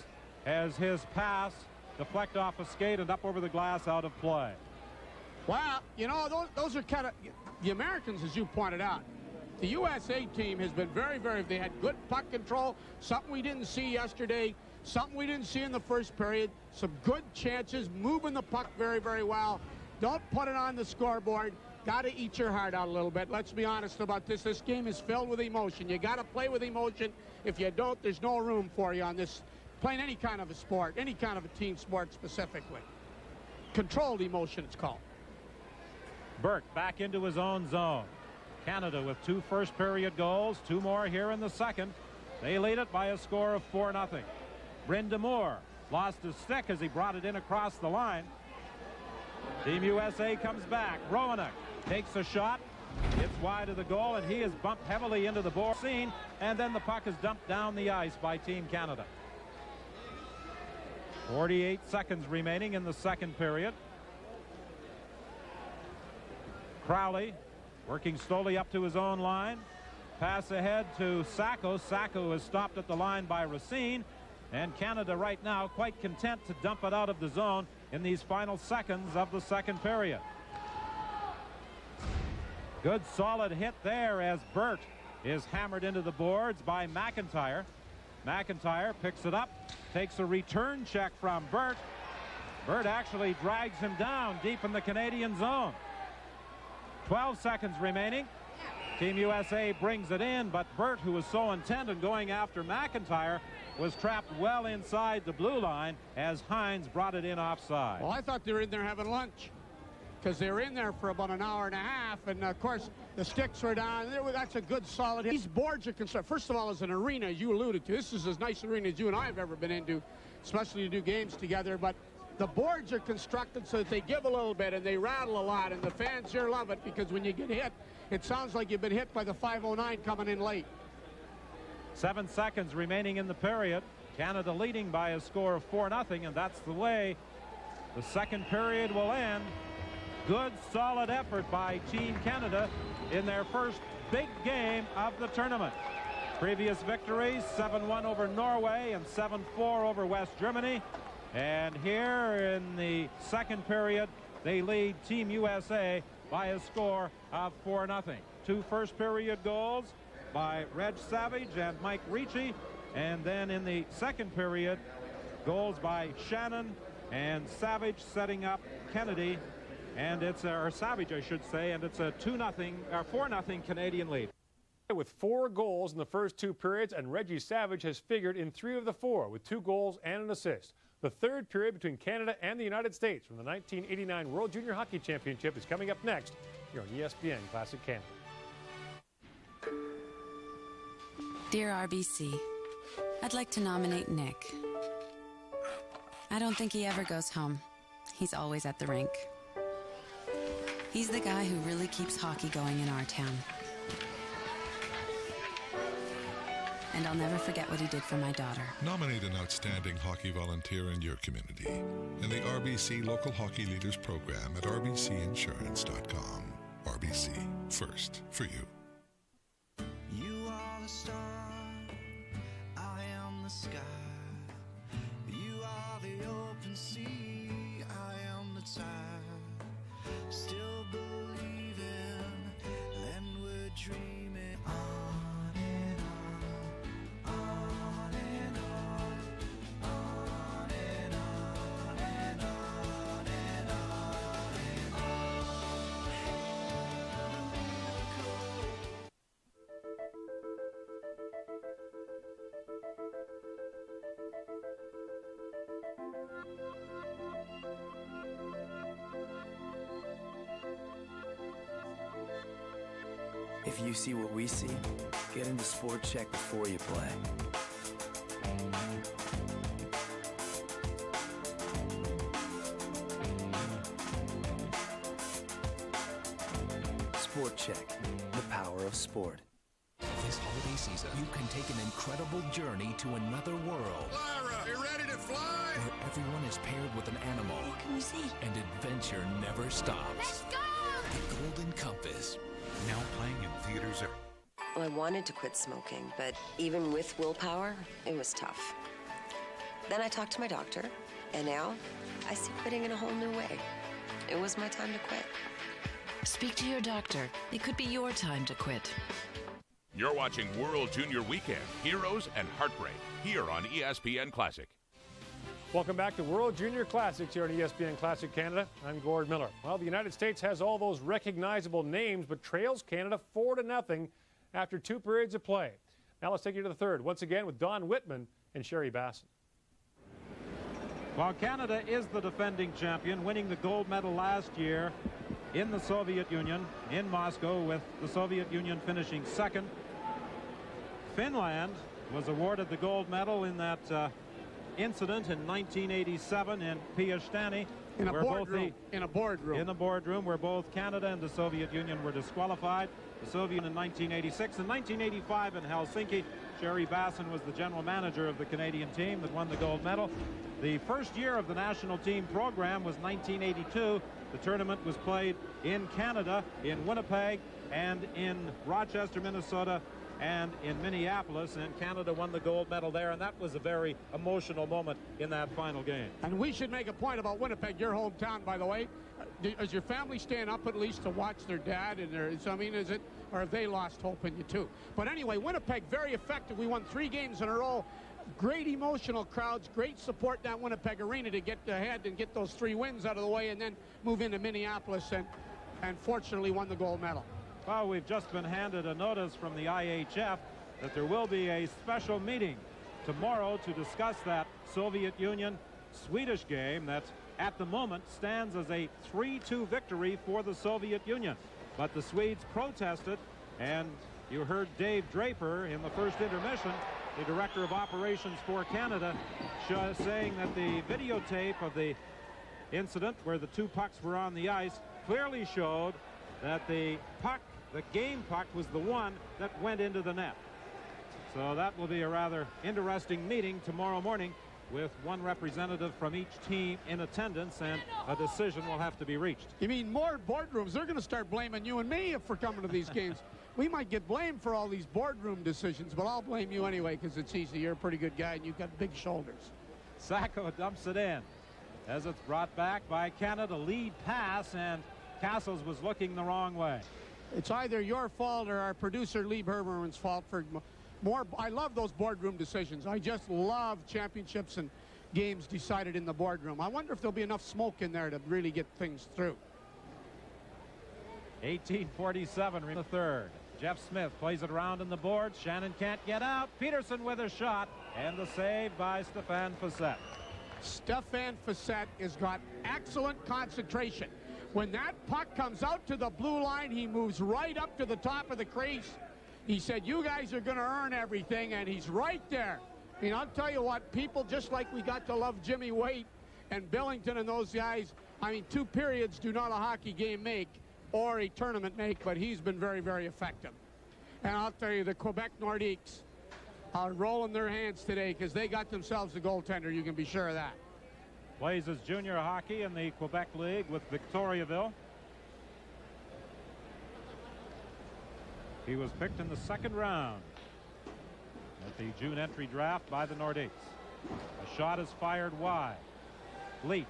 has his pass deflect off a skate and up over the glass, out of play. Wow, you know, those are kind of the Americans, as you pointed out. The USA team has been very, very, they had good puck control, something we didn't see yesterday, something we didn't see in the first period, some good chances, moving the puck very, very well. Don't put it on the scoreboard. Got to eat your heart out a little bit. Let's be honest about this. This game is filled with emotion. You got to play with emotion. If you don't, there's no room for you on this, playing any kind of a sport, any kind of a team sport specifically. Controlled emotion, it's called. Burke back into his own zone. Canada with 2 first-period goals, 2 more here in the second. They lead it by a score of 4-0. Bryn Moore lost his stick as he brought it in across the line. Team USA comes back. Roenick takes a shot. It's wide of the goal, and he is bumped heavily into the board scene, and then the puck is dumped down the ice by Team Canada. 48 seconds remaining in the second period. Crowley working slowly up to his own line. Pass ahead to Sacco. Sacco is stopped at the line by Racine. And Canada right now quite content to dump it out of the zone in these final seconds of the second period. Good solid hit there as Burt is hammered into the boards by McIntyre. McIntyre picks it up, takes a return check from Burt. Burt actually drags him down deep in the Canadian zone. 12 seconds remaining. Team USA brings it in, but Burt, who was so intent on going after McIntyre, was trapped well inside the blue line as Hines brought it in offside. Well, I thought they were in there having lunch, because they were in there for about an hour and a half, and of course the sticks were down. That's a good solid hit. These boards are constructed, first of all, as an arena, as you alluded to. This is as nice an arena as you and I have ever been into, especially to do games together, but the boards are constructed so that they give a little bit and they rattle a lot, and the fans here love it, because when you get hit, it sounds like you've been hit by the 509 coming in late. 7 seconds remaining in the period. Canada leading by a score of 4-0, and that's the way the second period will end. Good solid effort by Team Canada in their first big game of the tournament. Previous victories, 7-1 over Norway and 7-4 over West Germany. And here in the second period, they lead Team USA by a score of 4-0. 2 first period goals by Reg Savage and Mike Ricci, and then in the second period, goals by Shannon and Savage setting up Kennedy, and it's or Savage, I should say, and it's a 4-0 Canadian lead. with 4 goals in the first 2 periods, and Reggie Savage has figured in 3 of the 4 with 2 goals and an assist. The third period between Canada and the United States from the 1989 World Junior Hockey Championship is coming up next here on ESPN Classic Canada. Dear RBC, I'd like to nominate Nick. I don't think he ever goes home. He's always at the rink. He's the guy who really keeps hockey going in our town. And I'll never forget what he did for my daughter. Nominate an outstanding hockey volunteer in your community in the RBC Local Hockey Leaders Program at rbcinsurance.com. RBC, first for you. You are the star, I am the sky. You are the open sea, I am the tide. Still believing, and we're dreaming on and on, on and on, on and on and on and on and on. If you see what we see, get into Sport Check before you play. Sport Check, the power of sport. This holiday season, you can take an incredible journey to another world. Lyra, you ready to fly? Where everyone is paired with an animal. What can we see? And adventure never stops. Let's go! The Golden Compass. Now playing in theaters. I wanted to quit smoking, but even with willpower, it was tough. Then I talked to my doctor, and now I see quitting in a whole new way. It was my time to quit. Speak to your doctor. It could be your time to quit. You're watching World Junior Weekend, Heroes and Heartbreak, here on ESPN Classic. Welcome back to World Junior Classics here on ESPN Classic Canada. I'm Gord Miller. Well, the United States has all those recognizable names, but trails Canada 4-0 after 2 periods of play. Now let's take you to the third, once again with Don Whitman and Sherry Basson. While Canada is the defending champion, winning the gold medal last year in the Soviet Union, in Moscow, with the Soviet Union finishing second, Finland was awarded the gold medal in that incident in 1987 in Piestany. In a boardroom. In a boardroom where both Canada and the Soviet Union were disqualified. The Soviet Union in 1986. In 1985 in Helsinki, Sherry Basson was the general manager of the Canadian team that won the gold medal. The first year of the national team program was 1982. The tournament was played in Canada, in Winnipeg, and in Rochester, Minnesota, and in Minneapolis, and Canada won the gold medal there, and that was a very emotional moment in that final game. And we should make a point about Winnipeg, your hometown, by the way. Is your family staying up at least to watch their dad? And is it, or have they lost hope in you too? But anyway, Winnipeg, very effective. We won 3 games in a row. Great emotional crowds, great support down Winnipeg Arena to get ahead and get those 3 wins out of the way, and then move into Minneapolis and fortunately won the gold medal. Well, we've just been handed a notice from the IHF that there will be a special meeting tomorrow to discuss that Soviet Union-Swedish game that at the moment stands as a 3-2 victory for the Soviet Union. But the Swedes protested, and you heard Dave Draper in the first intermission, the director of operations for Canada, saying that the videotape of the incident where the 2 pucks were on the ice clearly showed that the game puck was the one that went into the net. So that will be a rather interesting meeting tomorrow morning with one representative from each team in attendance, and a decision will have to be reached. You mean more boardrooms? They're going to start blaming you and me if we're coming to these games. We might get blamed for all these boardroom decisions, but I'll blame you anyway because it's easy. You're a pretty good guy and you've got big shoulders. Sacco dumps it in as it's brought back by Canada. Lead pass, and Castles was looking the wrong way. It's either your fault or our producer Lee Herbermann's fault for more. I love those boardroom decisions. I just love championships and games decided in the boardroom. I wonder if there'll be enough smoke in there to really get things through. 18:47 in the third. Jeff Smith plays it around in the boards. Shannon can't get out. Peterson with a shot, and the save by Stéphane Fiset. Stéphane Fiset has got excellent concentration. When that puck comes out to the blue line, he moves right up to the top of the crease. He said, you guys are going to earn everything, and he's right there. I mean, I'll tell you what, people, just like we got to love Jimmy Waite and Billington and those guys, I mean, 2 periods do not a hockey game make or a tournament make, but he's been very, very effective. And I'll tell you, the Quebec Nordiques are rolling their hands today because they got themselves a goaltender, you can be sure of that. Plays his junior hockey in the Quebec League with Victoriaville. He was picked in the 2nd round at the June entry draft by the Nordiques. A shot is fired wide. Leach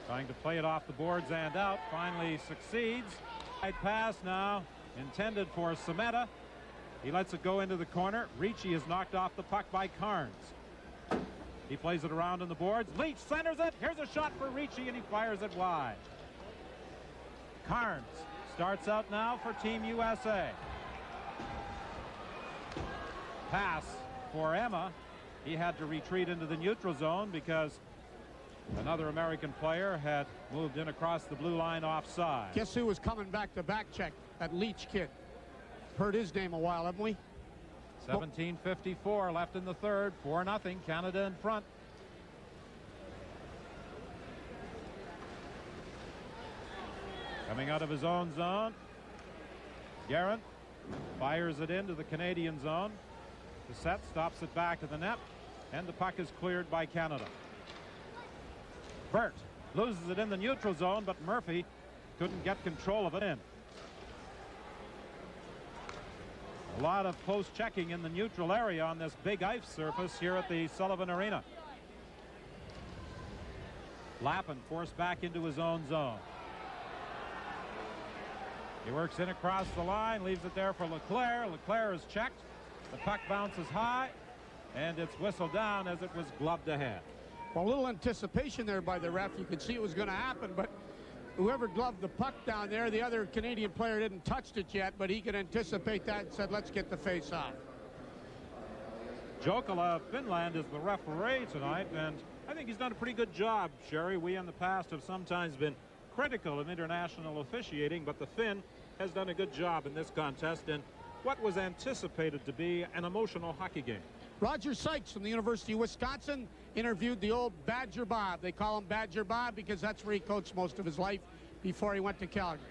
trying to play it off the boards and out. Finally succeeds. Right pass now intended for Semeta. He lets it go into the corner. Ricci is knocked off the puck by Carnes. He plays it around on the boards. Leach centers it. Here's a shot for Ricci, and he fires it wide. Carnes starts out now for Team USA. Pass for Emma. He had to retreat into the neutral zone because another American player had moved in across the blue line offside. Guess who was coming back to back check? That Leach kid. Heard his name a while, haven't we? 17:54 left in the 3rd. 4-0. Canada in front. Coming out of his own zone, Guerin fires it into the Canadian zone. Fiset stops it back to the net, and the puck is cleared by Canada. Burt loses it in the neutral zone, but Murphy couldn't get control of it in. A lot of post checking in the neutral area on this big ice surface here at the Sullivan Arena. Lappin forced back into his own zone. He works in across the line, leaves it there for Leclerc. Leclerc is checked. The puck bounces high, and it's whistled down as it was gloved ahead. Well, a little anticipation there by the ref. You could see it was going to happen, but whoever gloved the puck down there, the other Canadian player didn't touch it yet, but he could anticipate that and said, let's get the face off. Jokela of Finland is the referee tonight, and I think he's done a pretty good job, Sherry. We in the past have sometimes been critical of international officiating, but the Finn has done a good job in this contest in what was anticipated to be an emotional hockey game. Roger Sykes from the University of Wisconsin interviewed the old Badger Bob. They call him Badger Bob because that's where he coached most of his life before he went to Calgary.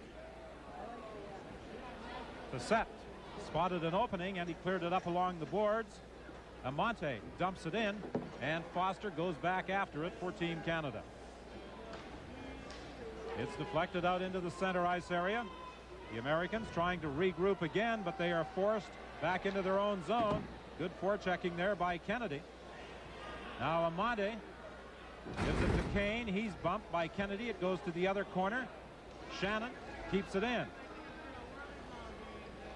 Fiset spotted an opening, and he cleared it up along the boards. Amante dumps it in, and Foster goes back after it for Team Canada. It's deflected out into the center ice area. The Americans trying to regroup again, but they are forced back into their own zone. Good forechecking there by Kennedy. Now Amante gives it to Kane. He's bumped by Kennedy. It goes to the other corner. Shannon keeps it in.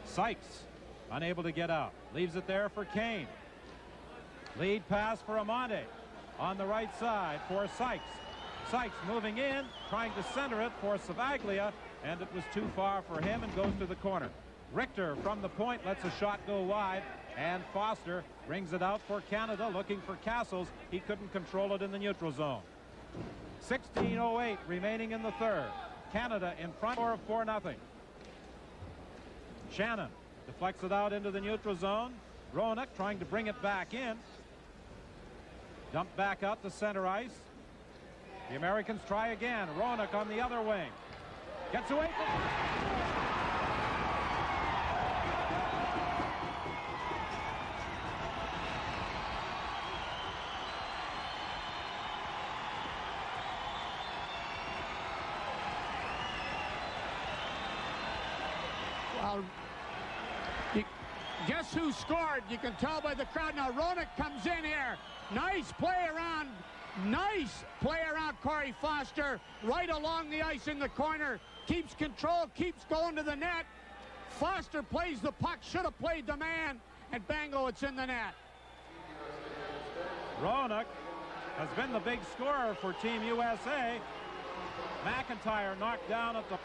Sykes unable to get out. Leaves it there for Kane. Lead pass for Amante on the right side for Sykes. Sykes moving in, trying to center it for Savaglia, and it was too far for him and goes to the corner. Richter from the point lets a shot go wide, and Foster brings it out for Canada, looking for Castles. He couldn't control it in the neutral zone. 16:08 remaining in the 3rd. Canada in front of 4-0. Shannon deflects it out into the neutral zone. Roenick trying to bring it back in. Dumped back out to center ice. The Americans try again. Roenick on the other wing. Gets away from guess who scored? You can tell by the crowd. Now Roenick comes in here. Nice play around Corey Foster right along the ice in the corner. Keeps control, keeps going to the net. Foster plays the puck, should have played the man, and bango, it's in the net. Roenick has been the big scorer for Team USA. McIntyre knocked down at the...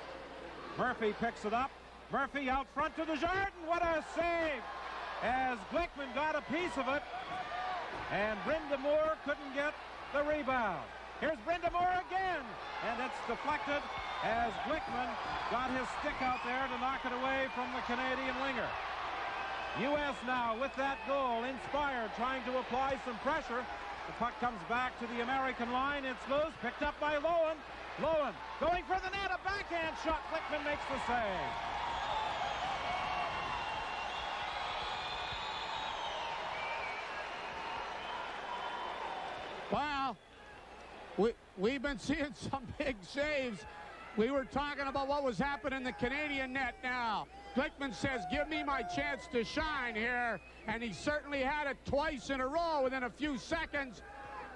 Murphy picks it up. Murphy out front to Desjardins. What a save! As Glickman got a piece of it, and Brenda Moore couldn't get the rebound. Here's Brenda Moore again, and it's deflected as Glickman got his stick out there to knock it away from the Canadian winger. U.S. now with that goal, inspired, trying to apply some pressure. The puck comes back to the American line. It's loose, picked up by Lowen. Lowen going for the net, a backhand shot. Glickman makes the save. Wow, we've been seeing some big saves. We were talking about what was happening in the Canadian net now. Glickman says, give me my chance to shine here. And he certainly had it twice in a row within a few seconds.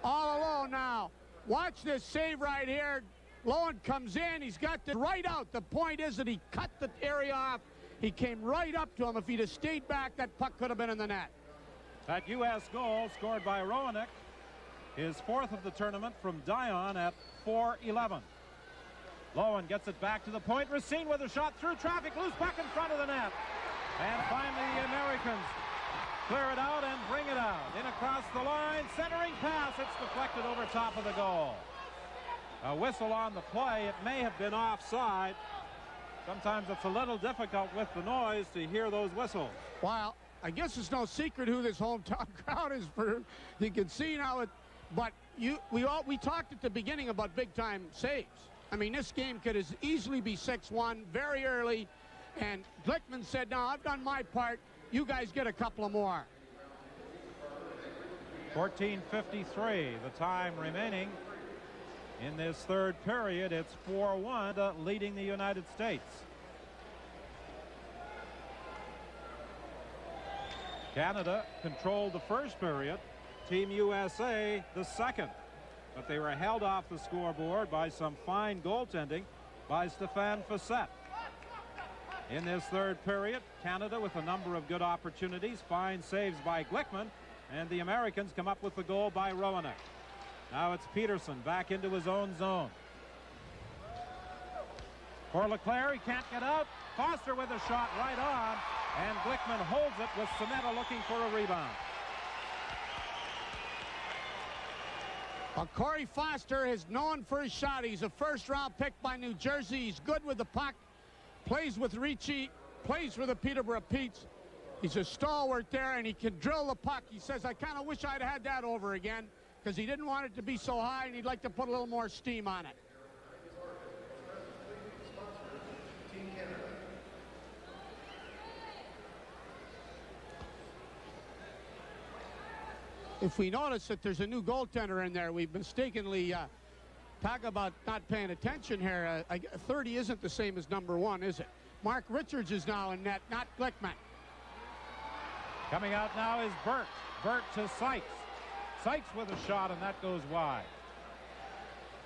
All alone now. Watch this save right here. Lowen comes in. He's got the right out. The point is that he cut the area off. He came right up to him. If he'd have stayed back, that puck could have been in the net. That U.S. goal scored by Roenick, his fourth of the tournament from Dion at 4:11. Lowen gets it back to the point. Racine with a shot through traffic. Loose puck in front of the net. And finally the Americans clear it out and bring it out. In across the line. Centering pass. It's deflected over top of the goal. A whistle on the play. It may have been offside. Sometimes it's a little difficult with the noise to hear those whistles. Well, I guess it's no secret who this hometown crowd is. For you can see now. But we talked at the beginning about big-time saves. I mean, this game could as easily be 6-1 very early. And Glickman said, no, I've done my part. You guys get a couple of more. 14:53, the time remaining in this third period. It's 4-1, leading the United States. Canada controlled the first period. Team USA the second. But they were held off the scoreboard by some fine goaltending by Stéphane Fiset. In this third period, Canada with a number of good opportunities, fine saves by Glickman, and the Americans come up with the goal by Roenick. Now it's Peterson back into his own zone. For Leclerc, he can't get out. Foster with a shot right on, and Glickman holds it with Sonetta looking for a rebound. Well, Corey Foster is known for his shot. He's a first-round pick by New Jersey. He's good with the puck, plays with Ricci, plays for the Peterborough Petes. He's a stalwart there, and he can drill the puck. He says, I kind of wish I'd had that over again, because he didn't want it to be so high, and he'd like to put a little more steam on it. If we notice that there's a new goaltender in there, we've mistakenly talk about not paying attention here. 30 isn't the same as number 1, is it? Mark Richards is now in net, not Glickman. Coming out now is Burt. Burt to Sykes. Sykes with a shot, and that goes wide.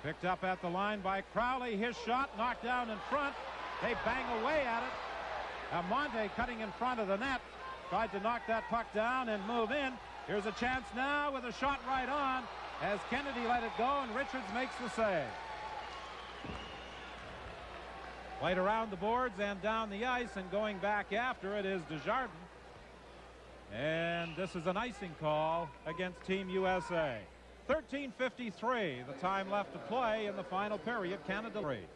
Picked up at the line by Crowley. His shot knocked down in front. They bang away at it. Amonte cutting in front of the net. Tried to knock that puck down and move in. Here's a chance now with a shot right on as Kennedy let it go and Richards makes the save. Played around the boards and down the ice, and going back after it is Desjardins. And this is an icing call against Team USA. 13:53, the time left to play in the final period. Canada lead.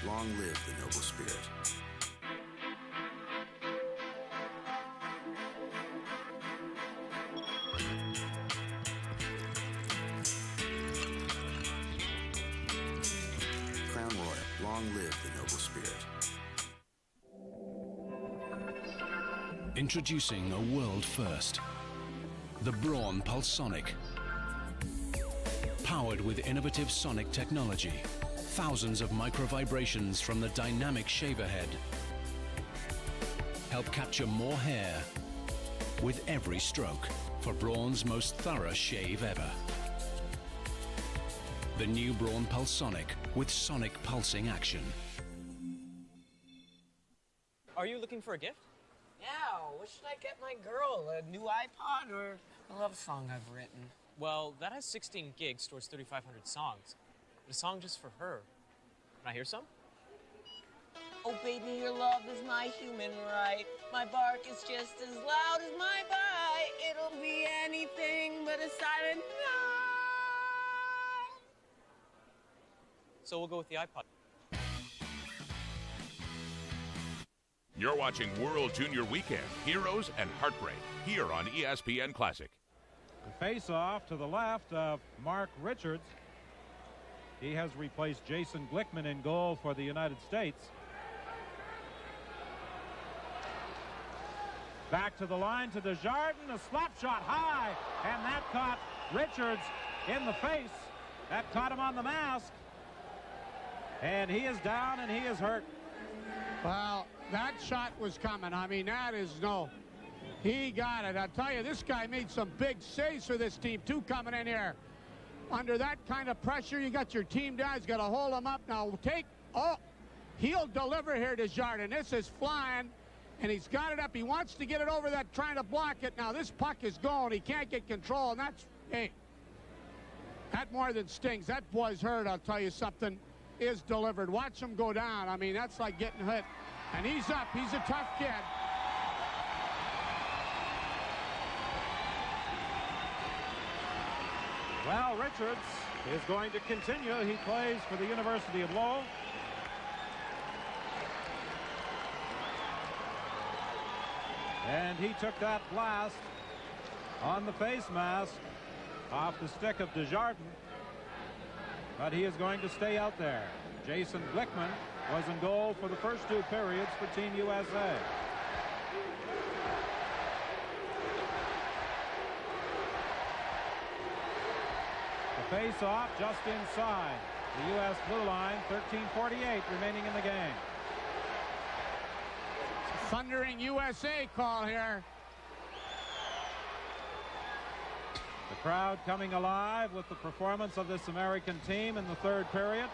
Long live the noble spirit. Crown Royal, long live the noble spirit. Introducing a world first. The Braun Pulsonic. Powered with innovative sonic technology. Thousands of micro vibrations from the dynamic shaver head help capture more hair with every stroke for Braun's most thorough shave ever. The new Braun Pulsonic with sonic pulsing action. Are you looking for a gift? Yeah, what should I get my girl? A new iPod or a love song I've written? Well, that has 16 gigs, stores 3,500 songs. But a song just for her. Can I hear some? Oh, baby, your love is my human right. My bark is just as loud as my bite. It'll be anything but a silent night. So we'll go with the iPod. You're watching World Junior Weekend, Heroes and Heartbreak, here on ESPN Classic. The face-off to the left of Mark Richards. He has replaced Jason Glickman in goal for the United States. Back to the line to Desjardins, a slap shot high, and that caught Richards in the face. That caught him on the mask. And he is down and he is hurt. Well, that shot was coming. I mean, that is no. He got it. I'll tell you, this guy made some big saves for this team, too, coming in here. Under that kind of pressure, you got your team down. He's got to hold him up. Now, he'll deliver here to Jardin. This is flying, and he's got it up. He wants to get it over that, trying to block it. Now, this puck is going. He can't get control, and that's, hey, that more than stings. That boy's hurt, I'll tell you something, is delivered. Watch him go down. I mean, that's like getting hit. And he's up. He's a tough kid. Well, Richards is going to continue. He plays for the University of Lowell. And he took that blast on the face mask off the stick of Desjardins. But he is going to stay out there. Jason Glickman was in goal for the first two periods for Team USA. The face-off just inside the U.S. blue line, 13:48 remaining in the game. Thundering USA call here. The crowd coming alive with the performance of this American team in the third period.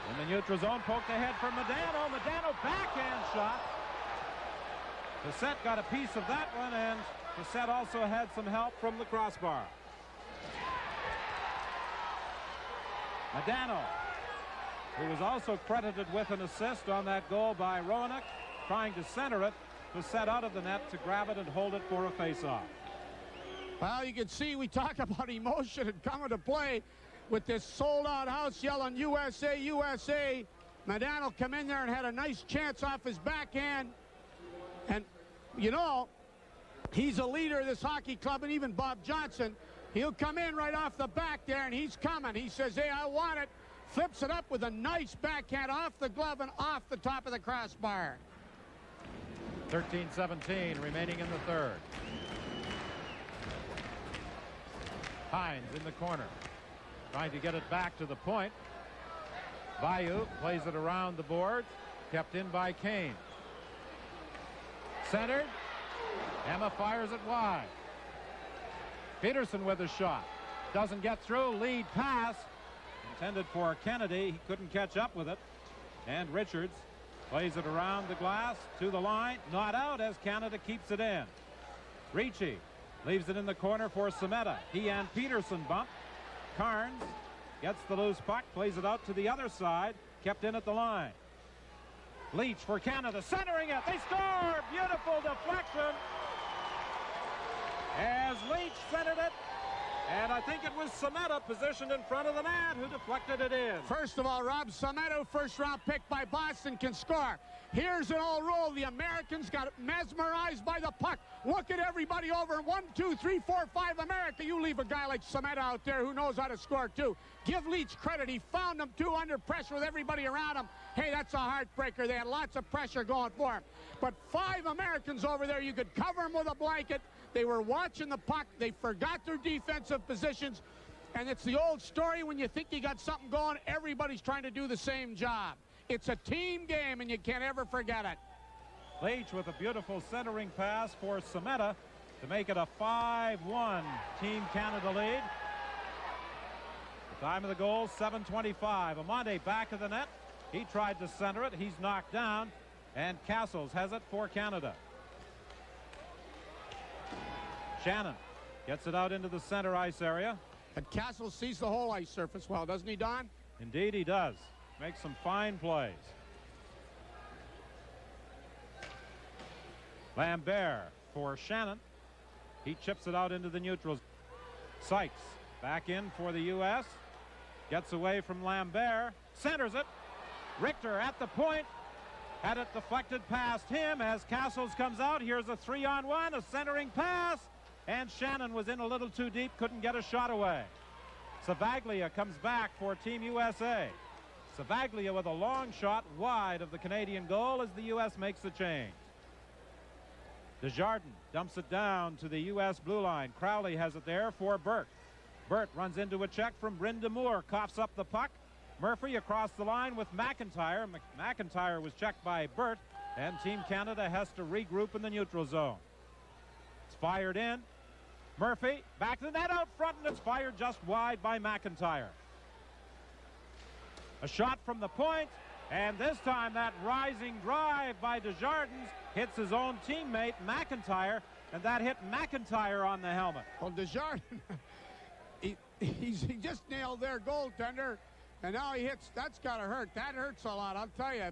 In the neutral zone, poked ahead for Modano. Modano backhand shot. Bissett got a piece of that one, and Bissett also had some help from the crossbar. Modano, who was also credited with an assist on that goal by Roenick, trying to center it, Bissett out of the net to grab it and hold it for a face-off. Well, you can see we talk about emotion and coming to play with this sold-out house yelling USA, USA. Modano come in there and had a nice chance off his backhand. And, you know, he's a leader of this hockey club, and even Bob Johnson, he'll come in right off the back there, and he's coming. He says, hey, I want it. Flips it up with a nice backhand off the glove and off the top of the crossbar. 13:17 remaining in the third. Hines in the corner, trying to get it back to the point. Bayou plays it around the boards, kept in by Kane. Centered. Emma fires it wide. Peterson with a shot. Doesn't get through. Lead pass. Intended for Kennedy. He couldn't catch up with it. And Richards plays it around the glass to the line. Not out as Canada keeps it in. Ricci leaves it in the corner for Semeta. He and Peterson bump. Carnes gets the loose puck. Plays it out to the other side. Kept in at the line. Leach for Canada, centering it. They score! Beautiful deflection. As Leach centered it, and I think it was Semeta positioned in front of the net who deflected it in. First of all, Rob Semeta, first-round pick by Boston, can score. Here's an old rule. The Americans got mesmerized by the puck. Look at everybody over. 1, 2, 3, 4, 5 America. You leave a guy like Sameta out there who knows how to score too. Give Leach credit. He found them too under pressure with everybody around him. Hey, that's a heartbreaker. They had lots of pressure going for him. But 5 Americans over there, you could cover them with a blanket. They were watching the puck. They forgot their defensive positions. And it's the old story, when you think you got something going, everybody's trying to do the same job. It's a team game, and you can't ever forget it. Leach with a beautiful centering pass for Sameta to make it a 5-1 Team Canada lead. The time of the goal, 7:25. Amante back of the net. He tried to center it. He's knocked down, and Castles has it for Canada. Shannon gets it out into the center ice area. And Castles sees the whole ice surface well, doesn't he, Don? Indeed he does. Makes some fine plays. Lambert for Shannon. He chips it out into the neutral. Sykes back in for the U.S. Gets away from Lambert. Centers it. Richter at the point. Had it deflected past him as Castles comes out. Here's a 3-on-1, a centering pass. And Shannon was in a little too deep, couldn't get a shot away. Savaglia comes back for Team USA. Savaglia with a long shot wide of the Canadian goal as the U.S. makes the change. Desjardins dumps it down to the U.S. blue line. Crowley has it there for Burt. Burt runs into a check from Bryn Moore, coughs up the puck. Murphy across the line with McIntyre. McIntyre was checked by Burt, and Team Canada has to regroup in the neutral zone. It's fired in. Murphy back to the net out front, and it's fired just wide by McIntyre. A shot from the point, and this time that rising drive by Desjardins hits his own teammate McIntyre, and that hit McIntyre on the helmet. Well, Desjardins, he just nailed their goaltender, and now he hits. That's got to hurt. That hurts a lot, I'll tell you.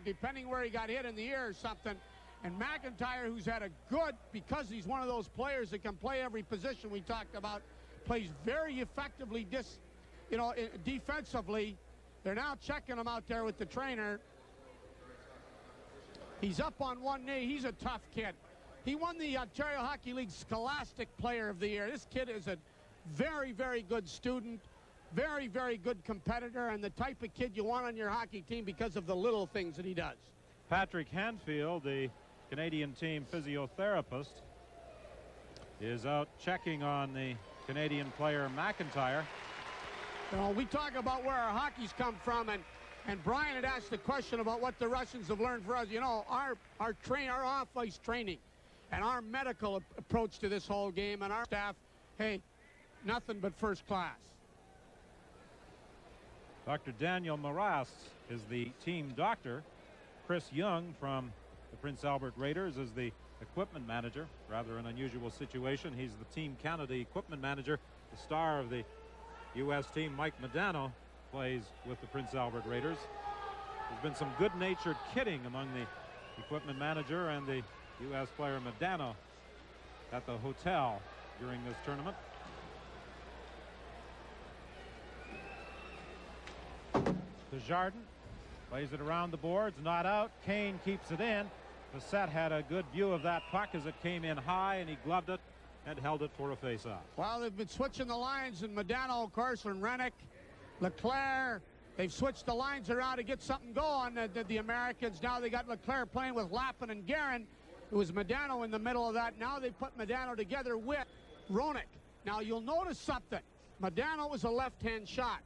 Depending where he got hit in the ear or something. And McIntyre, who's had a good, because he's one of those players that can play every position we talked about, plays very effectively defensively. They're now checking him out there with the trainer. He's up on one knee. He's a tough kid. He won the Ontario Hockey League Scholastic Player of the Year. This kid is a very, very good student, very, very good competitor, and the type of kid you want on your hockey team because of the little things that he does. Patrick Hanfield, the Canadian team physiotherapist, is out checking on the Canadian player McIntyre. You know, we talk about where our hockey's come from, and Brian had asked the question about what the Russians have learned for us. You know, our off-ice training and our medical approach to this whole game and our staff, hey, nothing but first class. Dr. Daniel Maras is the team doctor. Chris Young from the Prince Albert Raiders is the equipment manager. Rather an unusual situation. He's the Team Canada equipment manager. The star of the U.S. team, Mike Modano, plays with the Prince Albert Raiders. There's been some good-natured kidding among the equipment manager and the U.S. player Modano at the hotel during this tournament. Desjardins plays it around the boards, not out. Kane keeps it in. Bissett had a good view of that puck as it came in high, and he gloved it and held it for a face-off. Well, they've been switching the lines, and Modano, of course, and Rennick, Leclerc, they've switched the lines around to get something going. The Americans, now they got Leclerc playing with Lappin and Guerin. It was Modano in the middle of that. Now they put Modano together with Roenick. Now you'll notice something. Modano was a left-hand shot.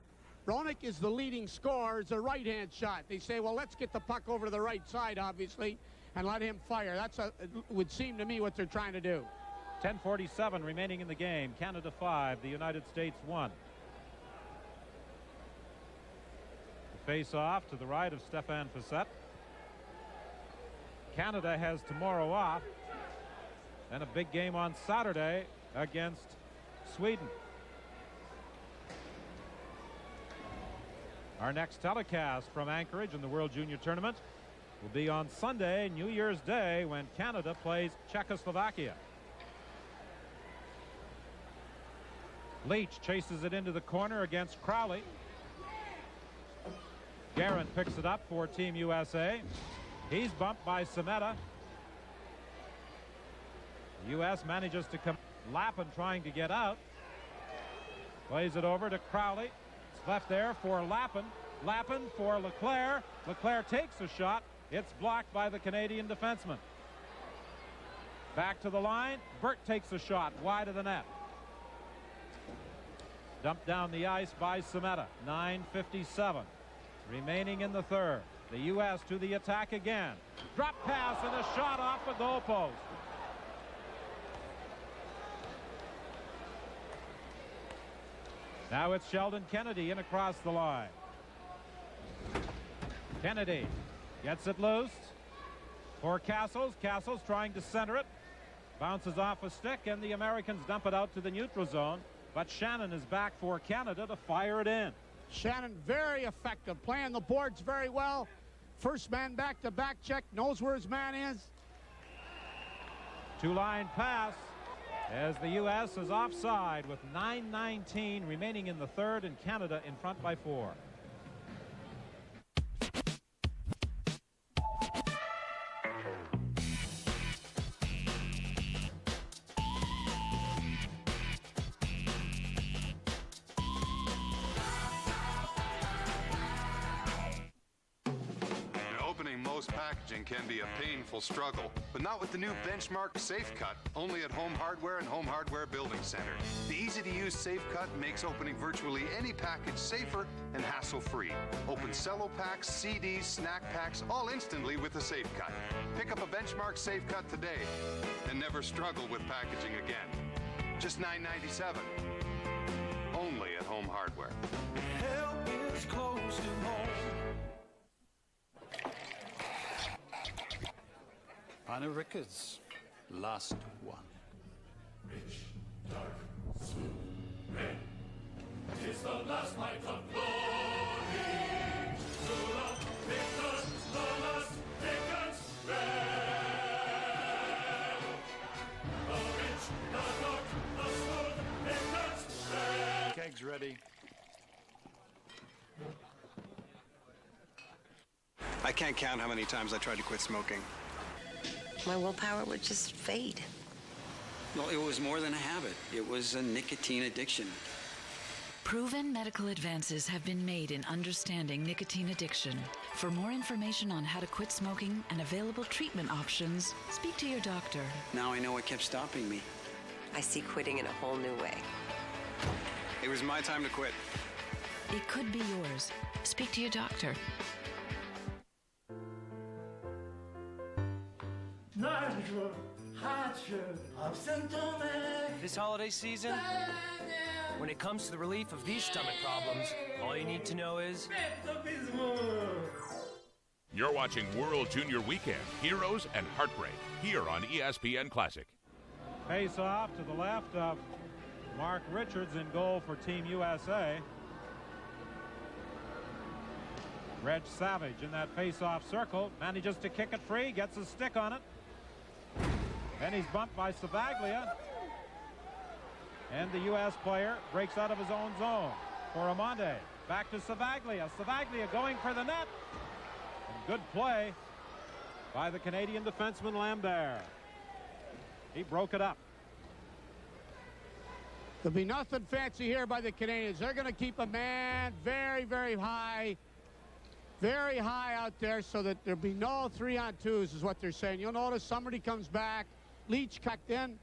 Roenick is the leading scorer. It's a right-hand shot. They say, well, let's get the puck over to the right side, obviously, and let him fire. It would seem to me what they're trying to do. 10:47 remaining in the game. Canada 5, the United States 1. The face-off to the right of Stefan Bissett. Canada has tomorrow off, and a big game on Saturday against Sweden. Our next telecast from Anchorage in the World Junior Tournament will be on Sunday, New Year's Day, when Canada plays Czechoslovakia. Leach chases it into the corner against Crowley. Guerin picks it up for Team USA. He's bumped by Semeta. The U.S. manages to come. Lappin trying to get out. Plays it over to Crowley. It's left there for Lappin. Lappin for Leclerc. Leclerc takes a shot. It's blocked by the Canadian defenseman. Back to the line. Burt takes a shot wide of the net. Dumped down the ice by Semeta. 9:57 remaining in the third. The U.S. to the attack again. Drop pass and a shot off the goalpost. Now it's Sheldon Kennedy in across the line. Kennedy gets it loose for Castles. Castles trying to center it. Bounces off a stick, and the Americans dump it out to the neutral zone. But Shannon is back for Canada to fire it in. Shannon very effective, playing the boards very well. First man back-to-back check, knows where his man is. Two-line pass as the U.S. is offside with 9:19 remaining in the third, and Canada in front by 4. Packaging can be a painful struggle, but not with the new Benchmark Safe Cut, only at Home Hardware and Home Hardware Building Center. The easy-to-use Safe Cut makes opening virtually any package safer and hassle-free. Open cello packs, CDs, snack packs, all instantly with the Safe Cut. Pick up a Benchmark Safe Cut today and never struggle with packaging again. Just $9.97. Only at Home Hardware. Help is close to home. Anna Ricketts, last one. Rich, dark, smooth, red. 'Tis the last night of glory. Zula, Victor, the last Dickens, red. The rich, the dark, the smooth, Dickens, red. Kegs ready. I can't count how many times I tried to quit smoking. My willpower would just fade. Well, it was more than a habit. It was a nicotine addiction. Proven medical advances have been made in understanding nicotine addiction. For more information on how to quit smoking and available treatment options, speak to your doctor. Now I know what kept stopping me. I see quitting in a whole new way. It was my time to quit. It could be yours. Speak to your doctor. This holiday season, when it comes to the relief of these stomach problems, all you need to know is... You're watching World Junior Weekend, Heroes and Heartbreak, here on ESPN Classic. Face off to the left of Mark Richards in goal for Team USA. Reg Savage in that face-off circle, manages to kick it free, gets a stick on it. Then he's bumped by Savaglia. And the U.S. player breaks out of his own zone for Amonte. Back to Savaglia. Savaglia going for the net. And good play by the Canadian defenseman Lambert. He broke it up. There'll be nothing fancy here by the Canadians. They're going to keep a man very, very high out there so that there'll be no 3-on-2s is what they're saying. You'll notice somebody comes back. Leach kicked in.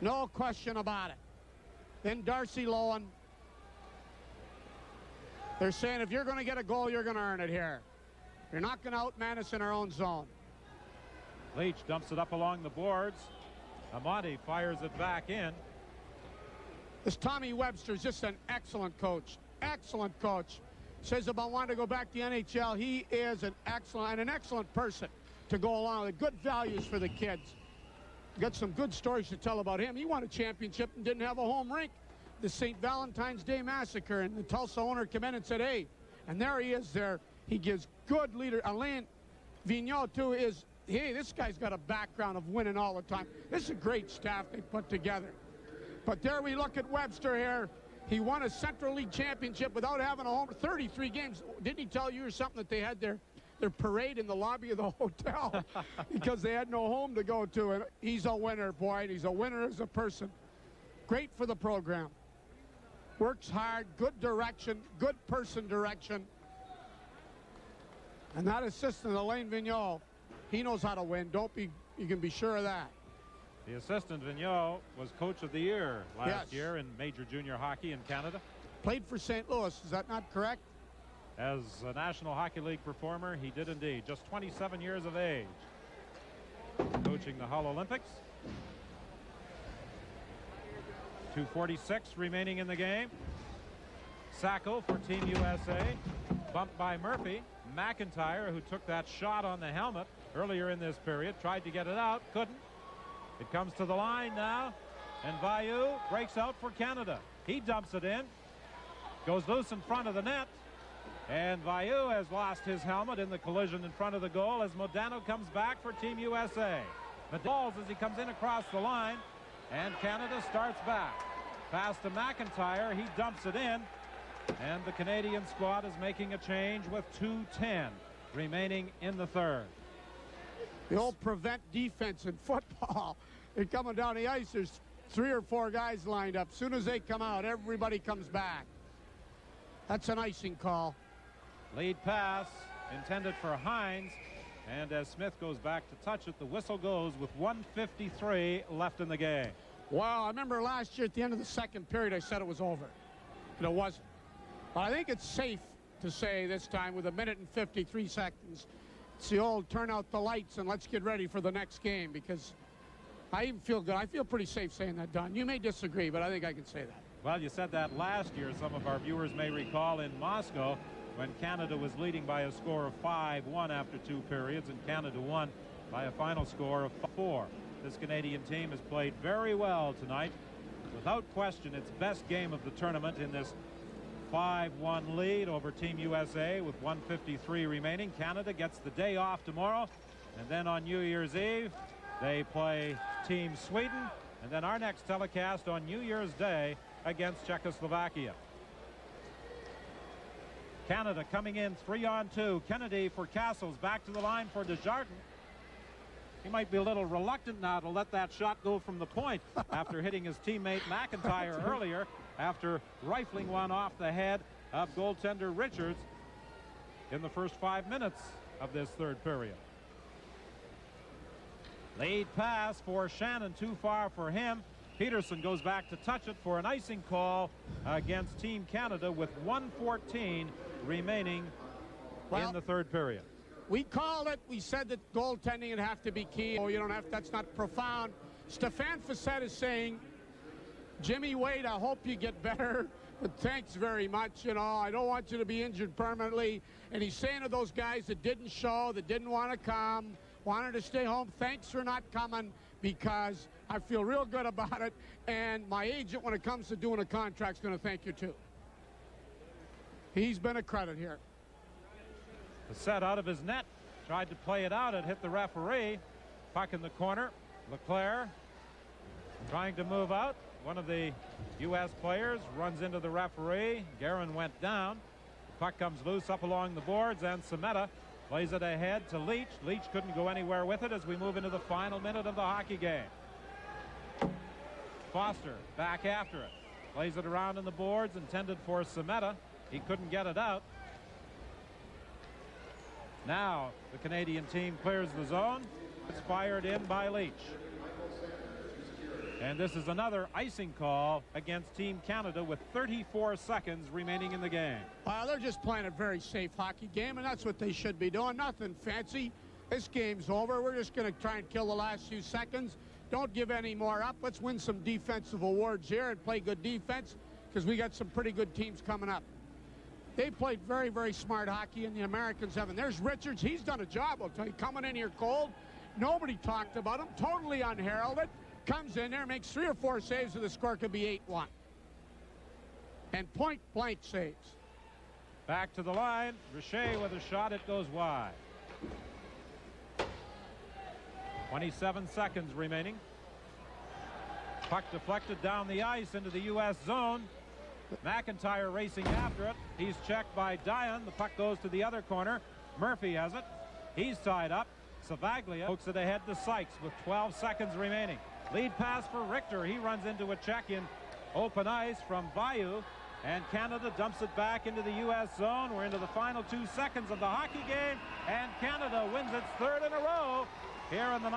No question about it. Then Darcy Lohan. They're saying if you're going to get a goal, you're going to earn it here. You're not going to outman us in our own zone. Leach dumps it up along the boards. Amati fires it back in. This Tommy Webster is just an excellent coach. Excellent coach. Says about wanting to go back to the NHL. He is an excellent person to go along with. Good values for the kids. Got some good stories to tell about him. He won a championship and didn't have a home rink. The St. Valentine's Day Massacre, and the Tulsa owner came in and said, hey, and there he is there. He gives good leader. Alain Vigneault, too, is, hey, this guy's got a background of winning all the time. This is a great staff they put together. But there we look at Webster here. He won a Central League championship without having a home. 33 games. Didn't he tell you or something that they had their their parade in the lobby of the hotel because they had no home to go to. And he's a winner, boy. He's a winner as a person. Great for the program. Works hard, good direction, good person direction. And that assistant, Alain Vigneault, he knows how to win. You can be sure of that. The assistant, Vigneault, was coach of the year last year in major junior hockey in Canada. Played for St. Louis, is that not correct? As a National Hockey League performer, he did indeed. Just 27 years of age. Coaching the Hull Olympics. 2:46 remaining in the game. Sacco for Team USA. Bumped by Murphy. McIntyre, who took that shot on the helmet earlier in this period, tried to get it out, couldn't. It comes to the line now, and Vaillant breaks out for Canada. He dumps it in, goes loose in front of the net, and Vaillant has lost his helmet in the collision in front of the goal as Modano comes back for Team USA. Falls as he comes in across the line, and Canada starts back. Pass to McIntyre, he dumps it in, and the Canadian squad is making a change with 2:10 remaining in the third. The old prevent defense in football. They're coming down the ice. There's 3 or 4 guys lined up. As soon as they come out, everybody comes back. That's an icing call. Lead pass intended for Hines. And as Smith goes back to touch it, the whistle goes with 1:53 left in the game. Well, I remember last year at the end of the second period, I said it was over. And it wasn't. But I think it's safe to say this time with 1 minute and 53 seconds, it's the old turn out the lights and let's get ready for the next game, because I even feel good. I feel pretty safe saying that, Don. You may disagree, but I think I can say that. Well, you said that last year. Some of our viewers may recall in Moscow when Canada was leading by a score of 5-1 after 2 periods, and Canada won by a final score of 4. This Canadian team has played very well tonight. Without question, its best game of the tournament in this 5-1 lead over Team USA with 1:53 remaining. Canada gets the day off tomorrow, and then on New Year's Eve they play Team Sweden, and then our next telecast on New Year's Day against Czechoslovakia. Canada coming in 3-on-2. Kennedy for Castles, back to the line for Desjardins. He might be a little reluctant now to let that shot go from the point after hitting his teammate McIntyre earlier, after rifling one off the head of goaltender Richards in the first 5 minutes of this third period. Lead pass for Shannon, too far for him. Peterson goes back to touch it for an icing call against Team Canada with 1:14 remaining in the third period. We called it. We said that goaltending would have to be key. Oh, you don't have. That's not profound. Stefan Facette is saying, Jimmy Wade, I hope you get better, but thanks very much. You know, I don't want you to be injured permanently. And he's saying to those guys that didn't show, that didn't want to come, wanted to stay home, thanks for not coming, because I feel real good about it. And my agent, when it comes to doing a contract, is going to thank you too. He's been a credit here. The set out of his net, tried to play it out. It hit the referee. Puck in the corner. Leclerc trying to move out. One of the U.S. players runs into the referee. Guerin went down. The puck comes loose up along the boards, and Semeta plays it ahead to Leach. Leach couldn't go anywhere with it as we move into the final minute of the hockey game. Foster back after it. Plays it around in the boards, intended for Semeta. He couldn't get it out. Now the Canadian team clears the zone. It's fired in by Leach. And this is another icing call against Team Canada with 34 seconds remaining in the game. Well, they're just playing a very safe hockey game, and that's what they should be doing. Nothing fancy. This game's over. We're just going to try and kill the last few seconds. Don't give any more up. Let's win some defensive awards here and play good defense, because we got some pretty good teams coming up. They played very, very smart hockey, and the Americans haven't. There's Richards. He's done a job, I'll tell you. Coming in here cold. Nobody talked about him. Totally unheralded. Comes in there, makes 3 or 4 saves, and the score could be 8-1. And point-blank saves. Back to the line. Richer with a shot. It goes wide. 27 seconds remaining. Puck deflected down the ice into the U.S. zone. McIntyre racing after it. He's checked by Dion. The puck goes to the other corner. Murphy has it. He's tied up. Savaglia pokes it ahead to Sykes with 12 seconds remaining. Lead pass for Richter. He runs into a check in open ice from Bayou. And Canada dumps it back into the U.S. zone. We're into the final 2 seconds of the hockey game. And Canada wins its third in a row here in the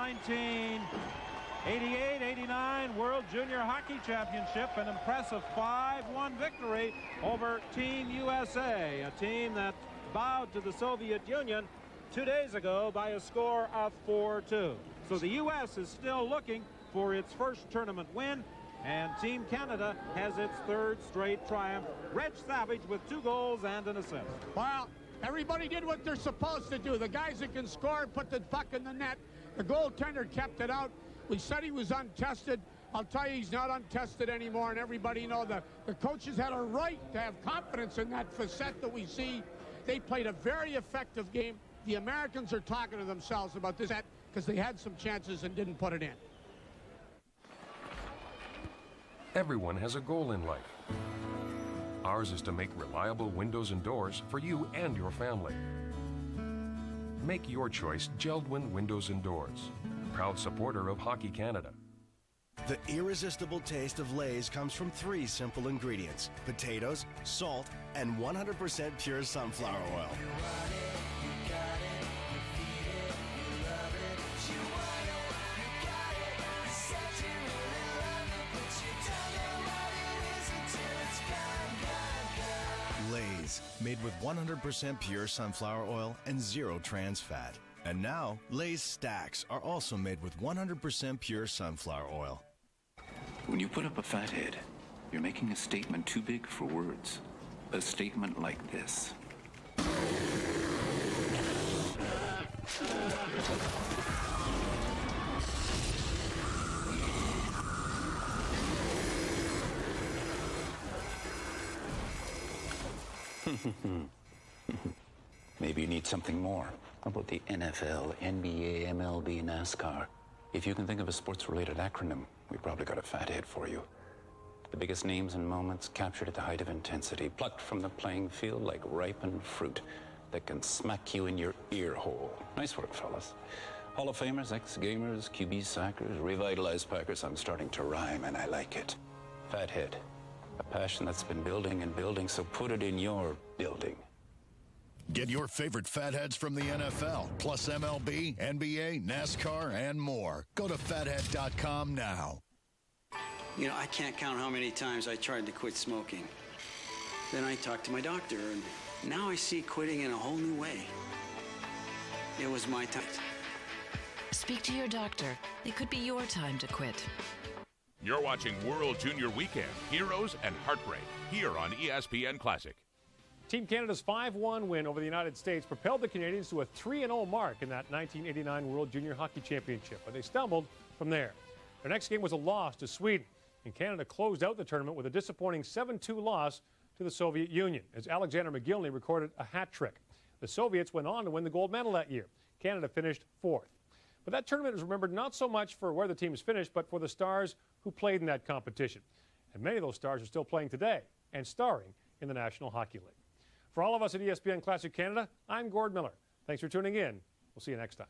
1988-89 World Junior Hockey Championship. An impressive 5-1 victory over Team USA, a team that bowed to the Soviet Union 2 days ago by a score of 4-2. So the U.S. is still looking for its first tournament win, and Team Canada has its third straight triumph. Reg Savage with 2 goals and an assist. Well, everybody did what they're supposed to do. The guys that can score put the puck in the net. The goaltender kept it out. We said he was untested. I'll tell you, he's not untested anymore, and everybody know that the coaches had a right to have confidence in that facet that we see. They played a very effective game. The Americans are talking to themselves about this because they had some chances and didn't put it in. Everyone has a goal in life. Ours is to make reliable windows and doors for you and your family. Make your choice Geldwin Windows and Doors, proud supporter of Hockey Canada. The irresistible taste of Lay's comes from 3 simple ingredients: potatoes, salt, and 100% pure sunflower oil. Lay's, made with 100% pure sunflower oil and 0 trans fat. And now, Lay's Stacks are also made with 100% pure sunflower oil. When you put up a fathead, you're making a statement too big for words. A statement like this. Maybe you need something more. How about the NFL, NBA, MLB, NASCAR? If you can think of a sports-related acronym, we probably got a fathead for you. The biggest names and moments captured at the height of intensity, plucked from the playing field like ripened fruit that can smack you in your ear hole. Nice work, fellas. Hall of Famers, ex-gamers, QB sackers, revitalized Packers. I'm starting to rhyme, and I like it. Fathead. A passion that's been building and building, so put it in your building. Get your favorite fatheads from the NFL, plus MLB, NBA, NASCAR, and more. Go to fathead.com now. You know, I can't count how many times I tried to quit smoking. Then I talked to my doctor, and now I see quitting in a whole new way. It was my time. Speak to your doctor. It could be your time to quit. You're watching World Junior Weekend, Heroes and Heartbreak, here on ESPN Classic. Team Canada's 5-1 win over the United States propelled the Canadians to a 3-0 mark in that 1989 World Junior Hockey Championship, but they stumbled from there. Their next game was a loss to Sweden, and Canada closed out the tournament with a disappointing 7-2 loss to the Soviet Union, as Alexander McGillney recorded a hat trick. The Soviets went on to win the gold medal that year. Canada finished 4th. But that tournament is remembered not so much for where the teams finished, but for the stars who played in that competition. And many of those stars are still playing today and starring in the National Hockey League. For all of us at ESPN Classic Canada, I'm Gord Miller. Thanks for tuning in. We'll see you next time.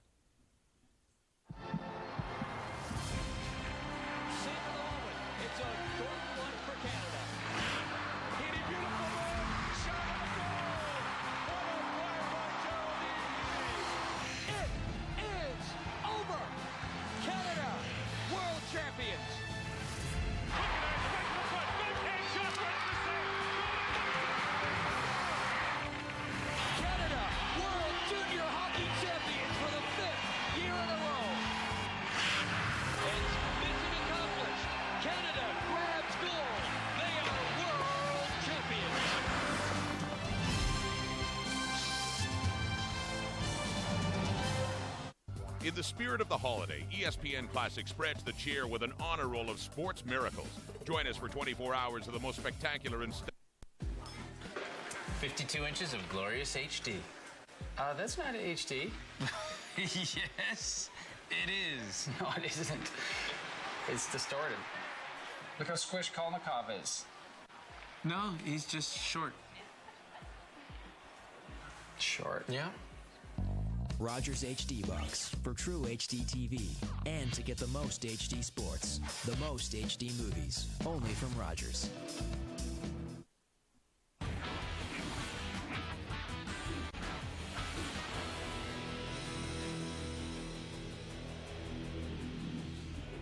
In the spirit of the holiday, ESPN Classic spreads the cheer with an honor roll of sports miracles. Join us for 24 hours of the most spectacular and 52 inches of glorious HD. That's not HD. Yes, it is. No, it isn't. It's distorted. Look how squish Kolnikov is. No, he's just short. Short? Yeah. Rogers HD Box for true HD TV and to get the most HD sports, the most HD movies, only from Rogers.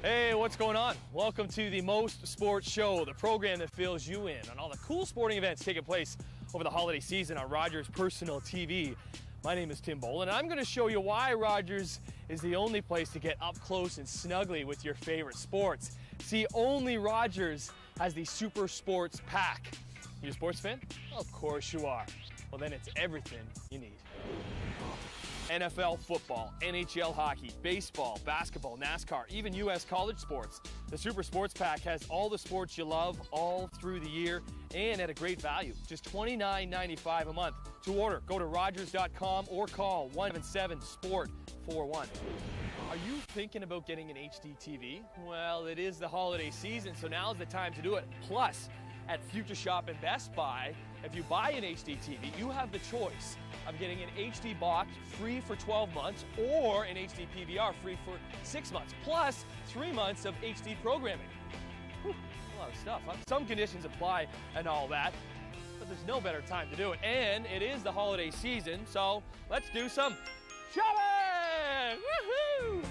Hey, what's going on? Welcome to the Most Sports Show, the program that fills you in on all the cool sporting events taking place over the holiday season on Rogers Personal TV. My name is Tim Boland, and I'm going to show you why Rogers is the only place to get up close and snuggly with your favorite sports. See, only Rogers has the Super Sports Pack. You a sports fan? Of course you are. Well, then it's everything you need. NFL football, NHL hockey, baseball, basketball, NASCAR, even U.S. college sports. The Super Sports Pack has all the sports you love all through the year and at a great value, just $29.95 a month. To order, go to Rogers.com or call 177-SPORT-41. Are you thinking about getting an HD TV? Well, it is the holiday season, so now's the time to do it. Plus, at Future Shop and Best Buy, if you buy an HD TV, you have the choice of getting an HD box free for 12 months or an HD PVR free for 6 months, plus 3 months of HD programming. Whew, a lot of stuff, huh? Some conditions apply and all that, but there's no better time to do it. And it is the holiday season, so let's do some shopping! Woohoo!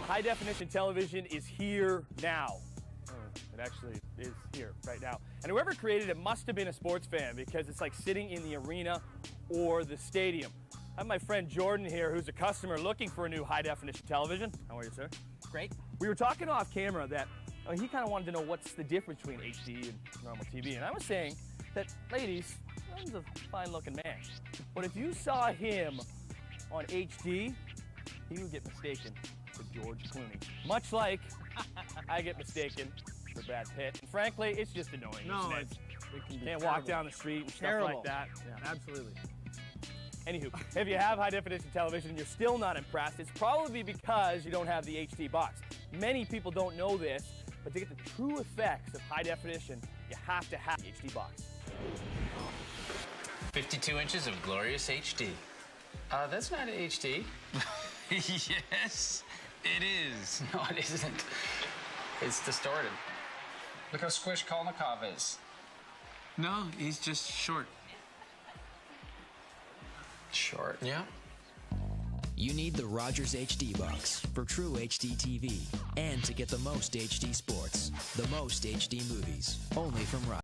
High definition television is here now. It actually is here right now. And whoever created it must have been a sports fan, because it's like sitting in the arena or the stadium. I have my friend Jordan here, who's a customer looking for a new high definition television. How are you, sir? Great. We were talking off camera that he kind of wanted to know what's the difference between HD and normal TV. And I was saying that, ladies, he's a fine looking man. But if you saw him on HD, he would get mistaken for George Clooney. Much like I get mistaken for Brad Pitt. And frankly, it's just annoying. No, isn't it? it can be Can't terrible. walk down the street and Terrible. stuff like that. Yeah, absolutely. Anywho, if you have high definition television and you're still not impressed, it's probably because you don't have the HD box. Many people don't know this, but to get the true effects of high definition, you have to have the HD box. 52 inches of glorious HD. That's not HD. Yes, it is. No, it isn't. It's distorted. Look how squish Kolnikov is. No, he's just short. Short? Yeah. You need the Rogers HD Box for true HD TV and to get the most HD sports, the most HD movies, only from Rogers.